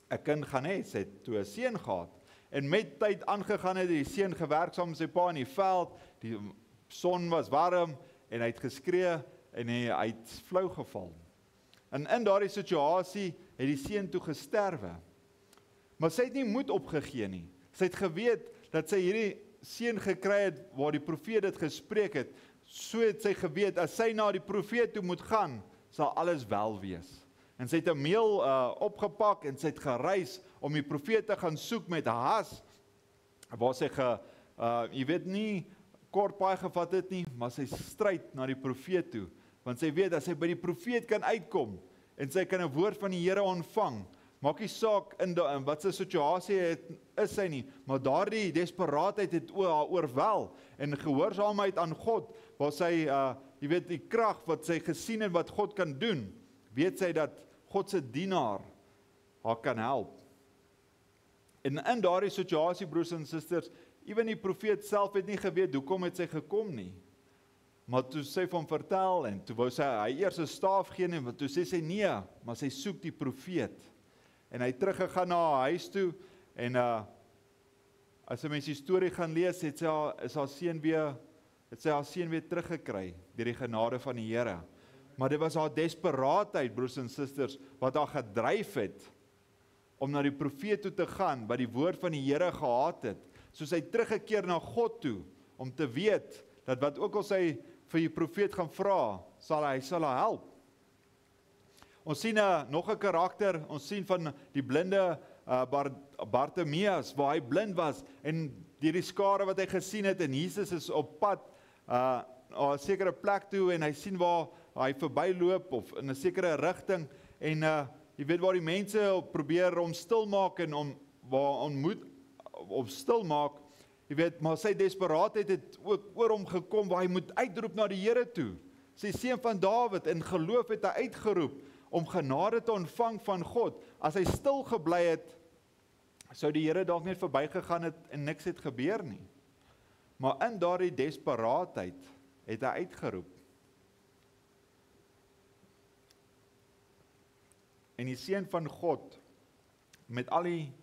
'n kind gaan hê, sy het toe 'n seun gehad. En met tyd aangegaan het die seun gewerk saam met sy pa in die veld, die son was warm, en hy het geskree, en hy het flou geval. En in daardie situasie het die seun toe gesterwe. Maar sy het nie moed opgegee nie. Sy het geweet dat sy hierdie seun gekry het, waar die profeet dit gespreek het, so het sy geweet, as sy na die profeet toe moet gaan, sal alles wel wees. En sy het 'n meel opgepak, en sy het gereis, om die profeet te gaan soek met haas, waar sy nie kort paai gevat het nie, maar sy stryd na die profeet toe, want sy weet, as sy by die profeet kan uitkom, en sy kan 'n woord van die Here ontvang, maak nie saak in wat sy situasie is sy nie, maar daardie desperaatheid het haar oorwel, en gehoorsaamheid aan God, waar sy, die krag wat sy gesien het, wat God kan doen, weet sy dat God se dienaar haar kan help. En in daardie situasie, broers en susters, ewen die profeet self het nie geweet, hoekom het sy gekom nie. Maar toe sy vir hom vertel, en toe wou sy hy eers 'n staaf gee, en toe sê sy nee, maar sy soek die profeet. En hy het teruggegaan na haar huis toe, en as 'n mens die storie gaan lees, het sy haar seun weer teruggekry, deur die genade van die Here. Maar dit was haar desperaatheid, broers en susters, wat haar gedryf het, om na die profeet toe te gaan, wat die woord van die Here gehad het, soos hy teruggekeer na God toe, om te weet, dat wat ook al sy vir die profeet gaan vra, sal hy help. Ons sien nog 'n karakter, ons sien van die blinde Bartimeus, waar hy blind was, en die skare wat hy gesien het, en Jesus is op pad, na 'n sekere plek toe, en hy sien waar hy verbyloop, of in 'n sekere rigting, en waar die mense probeer om stil maak, en om stil maak, maar sy desperaatheid het ook oor hom gekom, waar hy moet uitroep na die Here toe, sy seun van Dawid, in geloof het hy uitgeroep, om genade te ontvang van God. As hy stil gebly het, sou die Here dalk net verbygegaan het, en niks het gebeur nie. Maar in daardie desperaatheid, het hy uitgeroep. En die seun van God, met al die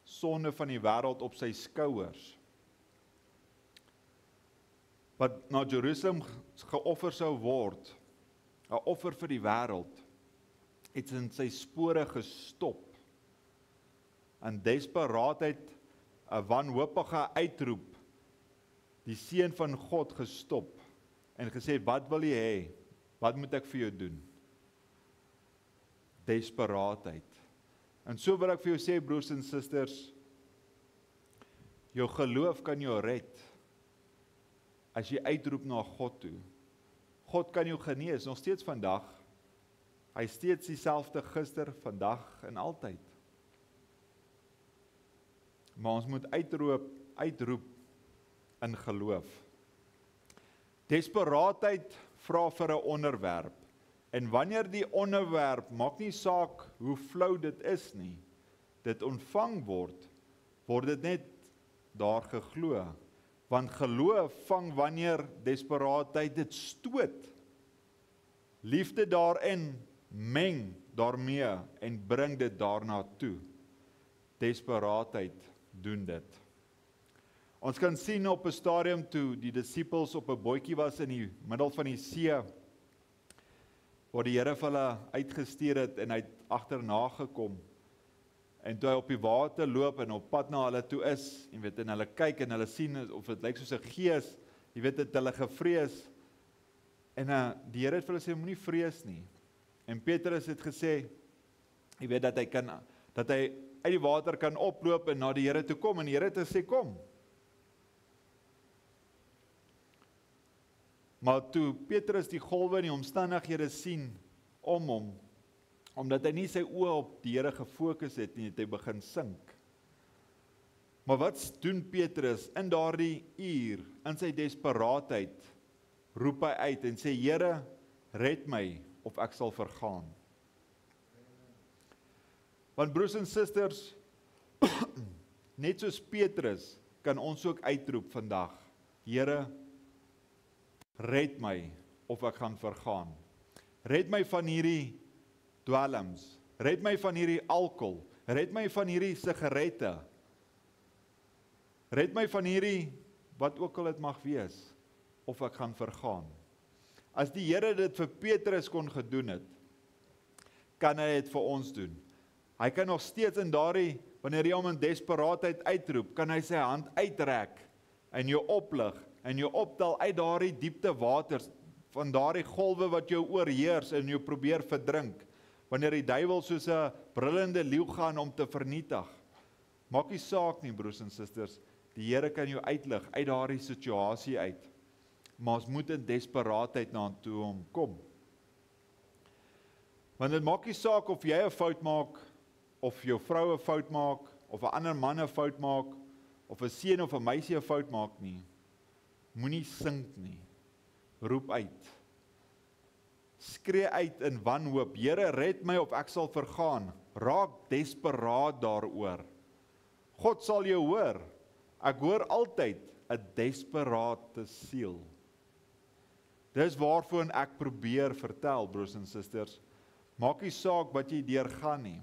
sonde van die wêreld op sy skouers, wat na Jerusalem geoffer sou word, 'n offer vir die wêreld, het in sy spore gestop, in desperaatheid, 'n wanhoopige uitroep, die seun van God gestop, en gesê, wat wil jy hê? Wat moet ek vir jou doen? Desperaatheid. En so wil ek vir jou sê, broers en susters, jou geloof kan jou red, as jy uitroep na God toe. God kan jou genees, nog steeds vandag. Hy is steeds dieselfde gister, vandag en altyd. Maar ons moet uitroep in geloof. Desperaatheid vra vir 'n onderwerp. En wanneer die onderwerp, maak nie saak hoe flou dit is nie, dit ontvang word dit net daar geglo. Want geloof vang wanneer desperaatheid dit stoot. Liefde daarin meng daarmee en bring dit daarna toe. Desperaatheid doen dit. Ons kan sien op 'n stadium toe die disippels op 'n bootjie was in die middel van die see, waar die Here vir hulle uitgestuur het en hy het agterna gekom. En toe hy op die water loop en op pad na hulle toe is, jy weet, en hulle kyk en hulle sien of dit lyk soos 'n gees, jy weet, het hulle gevrees. En die Here het vir hulle sê, moenie vrees nie. En Petrus het gesê, jy weet, dat hy uit die water kan oploop en na die Here toe kom, en die Here het gesê, kom. Maar toe Petrus die golwe en die omstandighede sien om hom, omdat hy nie sy oë op die Here gefokus het nie, het hy begin sink. Maar wat doen Petrus in daardie uur, in sy desperaatheid, roep hy uit en sê, Here, red my of ek sal vergaan. Want broers en susters, net soos Petrus, kan ons ook uitroep vandag, Here, red my of ek gaan vergaan. Red my van hierdie dwelms, red my van hierdie alkohol, red my van hierdie sigarette, red my van hierdie, wat ook al dit mag wees, of ek gaan vergaan. As die Here dit vir Petrus kon gedoen het, kan hy dit vir ons doen. Hy kan nog steeds in daardie, wanneer jy hom in desperaatheid uitroep, kan hy sy hand uitrek, en jou oplig, en jou optel uit daardie diepte waters, van daardie golwe wat jou oorheers, en jou probeer verdrink, wanneer die duiwel soos 'n brullende leeu gaan om te vernietig. Maak nie saak nie, broers en susters, die Here kan jou uitlig, uit daardie situasie uit, maar ons moet in desperaatheid na hom toe kom. Want dit maak nie saak of jy 'n fout maak, of jou vrou 'n fout maak, of 'n ander man 'n fout maak, of 'n seun of 'n meisie 'n fout maak nie. Moenie sink nie. Roep uit. Skree uit in wanhoop. Here, red my of ek sal vergaan. Raak desperaat daaroor. God sal jou hoor. Ek hoor altyd 'n desperate siel. Dis waarvoor ek probeer vertel, broers en susters. Maak nie saak wat jy deurgaan nie.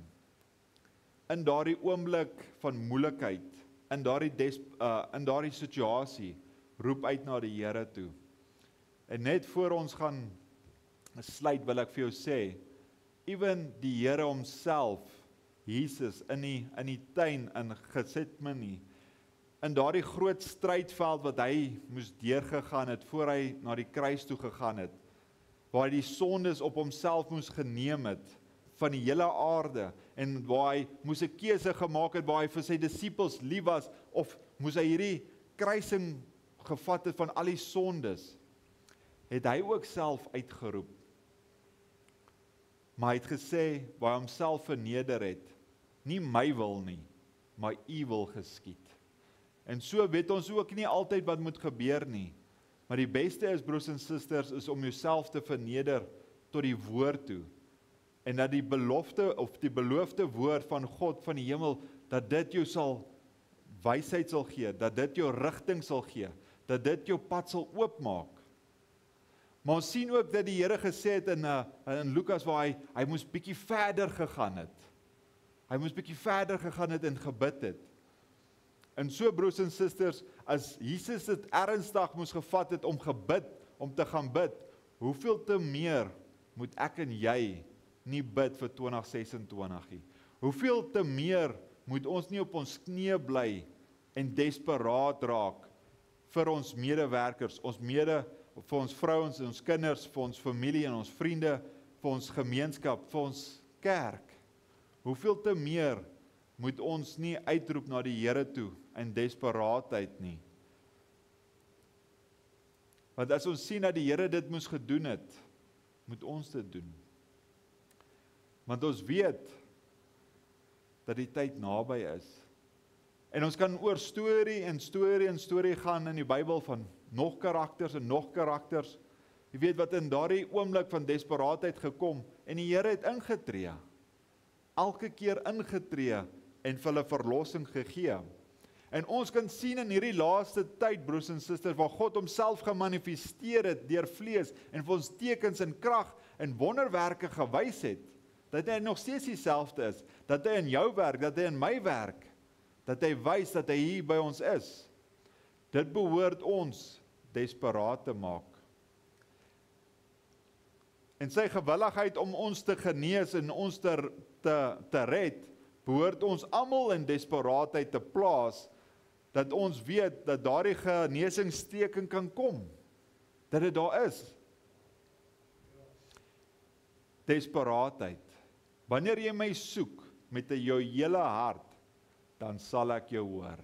In daardie oomblik van moeilikheid, in daardie situasie, roep uit na die Here toe. En net voor ons gaan sluit, wil ek vir jou sê, ewen die Here homself, Jesus, in die tuin in Getsemane, in daardie groot strydveld wat hy moes deurgegaan het, voor hy na die kruis toe gegaan het, waar hy die sondes op homself moes geneem het, van die hele aarde, en waar hy moes 'n keuse gemaak het, waar hy vir sy disippels lief was, of moes hy hierdie kruising gevat het van al die sondes, het hy ook self uitgeroep. Maar hy het gesê, waar hy homself verneder het, nie my wil nie, maar u wil geskied. En so weet ons ook nie altyd wat moet gebeur nie, maar die beste is, broers en susters, is om jouself te verneder tot die woord toe, en dat die beloofde woord van God van die hemel, dat dit jou wysheid sal gee, dat dit jou rigting sal gee, dat dit jou pad sal oopmaak. Maar ons sien ook dat die Here gesê het in Lukas, waar hy moes bietjie verder gegaan het. Hy moes bietjie verder gegaan het en gebid het. En so, broers en susters, as Jesus dit ernstig moes gevat het om te gaan bid, hoeveel te meer moet ek en jy nie bid vir 2026 nie? Hoeveel te meer moet ons nie op ons knieë bly en desperaat raak vir ons medewerkers, vir ons vrouens en ons kinders, vir ons familie en ons vriende, vir ons gemeenskap, vir ons kerk. Hoeveel te meer moet ons nie uitroep na die Here toe in desperaatheid nie. Want as ons sien dat die Here dit moes gedoen het, moet ons dit doen. Want ons weet dat die tyd naby is. En ons kan oor storie en storie en storie gaan in die Bybel van nog karakters en nog karakters. Jy weet wat in daardie oomblik van desperaatheid gekom en die Here het ingetree. Elke keer ingetree en vir hulle verlossing gegee. En ons kan sien in hierdie laaste tyd, broers en susters, waar God homself gemanifesteer het deur vlees en vir ons tekens en krag en wonderwerke gewys het, dat hy nog steeds dieselfde is, dat hy in jou werk, dat hy in my werk, dat hy wys dat hy hier by ons is. Dit behoort ons desperaat te maak. En sy gewilligheid om ons te genees en ons te red, behoort ons almal in desperaatheid te plaas, dat ons weet dat daardie genesingsteken kan kom, dat dit daar is. Desperaatheid. Wanneer jy my soek met jou hele hart, dan sal ek jou hoor.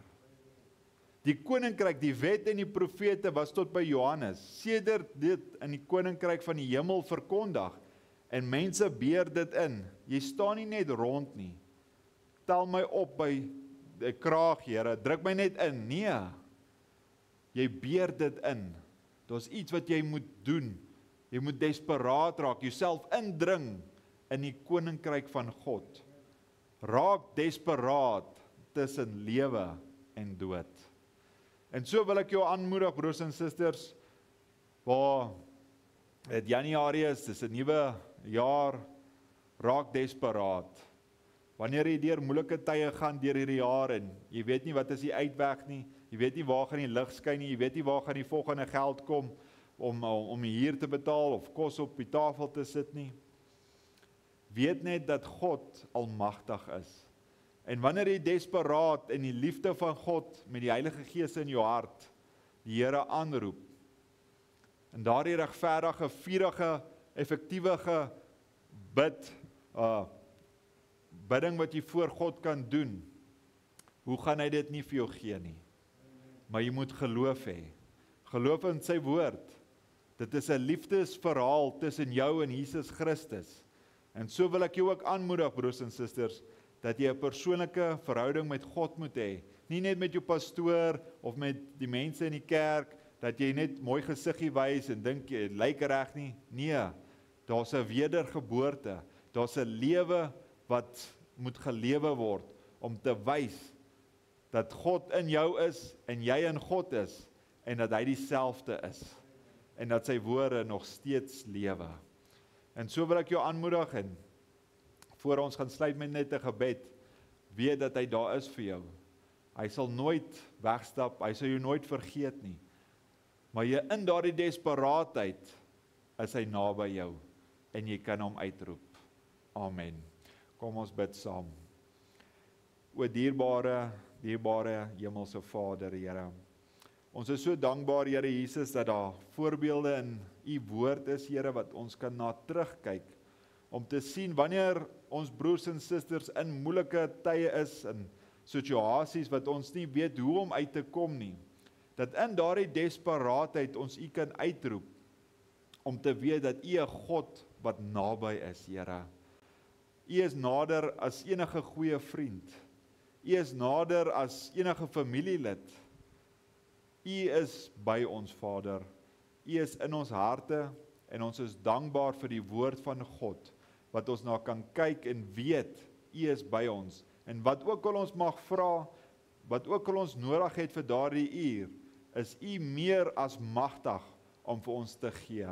Die koninkryk, die wet en die profete was tot by Johannes, sedert dit in die koninkryk van die hemel verkondig, en mense beer dit in. Jy staan nie net rond nie. Tel my op by die kraag, Here, druk my net in. Nee, jy beer dit in. Daar's iets wat jy moet doen. Jy moet desperaat raak, jouself indring in die koninkryk van God. Raak desperaat tussen lewe en dood. En so wil ek jou aanmoedig, broers en susters, waar het Januarie is, dis 'n nuwe jaar, raak desperaat. Wanneer jy deur moeilike tye gaan deur hierdie jaar en jy weet nie wat is die uitweg nie, jy weet nie waar gaan die lig skyn nie, jy weet nie waar gaan die volgende geld kom om hier te betaal of kos op die tafel te sit nie. Weet net dat God almagtig is. En wanneer jy desperaat in die liefde van God met die Heilige Gees in jou hart die Here aanroep, en daardie regverdige, vurige, effektiewe bidding wat jy voor God kan doen, hoe gaan hy dit nie vir jou gee nie? Maar jy moet geloof hê. Geloof in sy woord. Dit is 'n liefdesverhaal tussen jou en Jesus Christus. En so wil ek jou ook aanmoedig, broers en susters, dat jy 'n persoonlike verhouding met God moet hê. Nie net met jou pastoor of met die mense in die kerk, dat jy net mooi gesiggie wys en dink jy lyk reg nie. Nee, daar's 'n wedergeboorte. Daar's 'n lewe wat moet gelewe word om te wys dat God in jou is en jy in God is en dat hy dieselfde is en dat sy woorde nog steeds lewe. En so wil ek jou aanmoedig en voor ons gaan sluit met net 'n gebed, weet dat hy daar is vir jou. Hy sal nooit wegstap, hy sal jou nooit vergeet nie. Maar jy in daardie desperaatheid is hy naby jou en jy kan hom uitroep. Amen. Kom ons bid saam. O dierbare hemelse Vader, Here. Ons is so dankbaar, Here Jesus, dat daar voorbeelde in u woord is, Here, wat ons kan na terugkyk, om te sien wanneer ons broers en susters in moeilike tye is, in situasies wat ons nie weet hoe om uit te kom nie, dat in daardie desperaatheid ons u kan uitroep, om te weet dat u 'n God wat naby is, Here. U is nader as enige goeie vriend. U is nader as enige familielid. U is by ons, Vader. U is in ons harte en ons is dankbaar vir die woord van God, wat ons na kan kyk en weet, u is by ons. En wat ook al ons mag vra, wat ook al ons nodig het vir daardie uur, is u meer as magtig om vir ons te gee.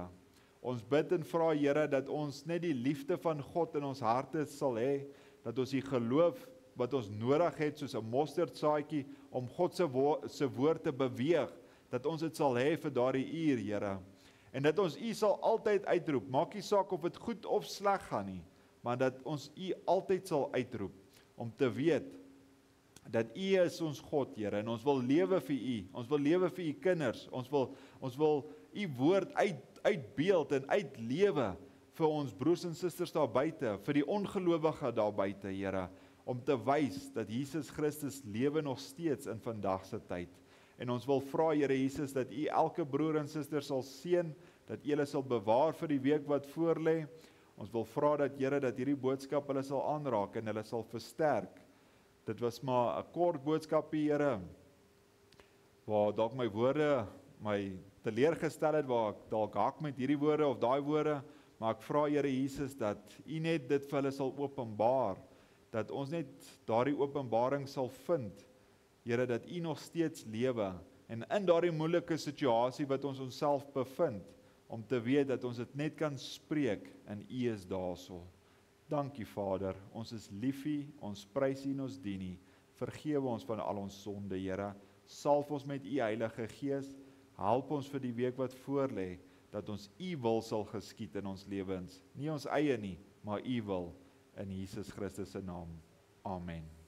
Ons bid en vra, Here, dat ons net die liefde van God in ons harte sal hê, dat ons die geloof wat ons nodig het, soos 'n mosterdsaadjie, om God se woord te beweeg, dat ons dit sal hê vir daardie uur, Here. En dat ons u sal altyd uitroep, maak nie saak of dit goed of sleg gaan nie, maar dat ons u altyd sal uitroep, om te weet, dat u is ons God, Here, en ons wil lewe vir u, ons wil lewe vir u kinders, ons wil u woord uitbeeld en uitlewe vir ons broers en susters daar buite, vir die ongelowige daar buite, Here, om te wys dat Jesus Christus lewe nog steeds in vandag se tyd. En ons wil vra, Here Jesus, dat U elke broer en suster sal seën, dat U hulle sal bewaar vir die week wat voorlê. Ons wil vra dat Here, dat hierdie boodskap hulle sal aanraak en hulle sal versterk. Dit was maar 'n kort boodskap, Here, waar dalk my woorde my teleurgestel het, waar ek dalk hak met hierdie woorde of daai woorde, maar ek vra, Here Jesus, dat U net dit vir hulle sal openbaar, dat ons net daardie openbaring sal vind, Here, dat U nog steeds lewe, en in daardie moeilike situasie wat ons onsself bevind, om te weet dat ons dit net kan spreek, en U is daarso. Dankie Vader, ons is lief U, ons prys U en ons dien U, vergewe ons van al ons sonde, Here, salf ons met U Heilige Gees, help ons vir die week wat voorlê, dat ons U wil sal geskied in ons lewens, nie ons eie nie, maar U wil, in Jesus Christus se naam. Amen.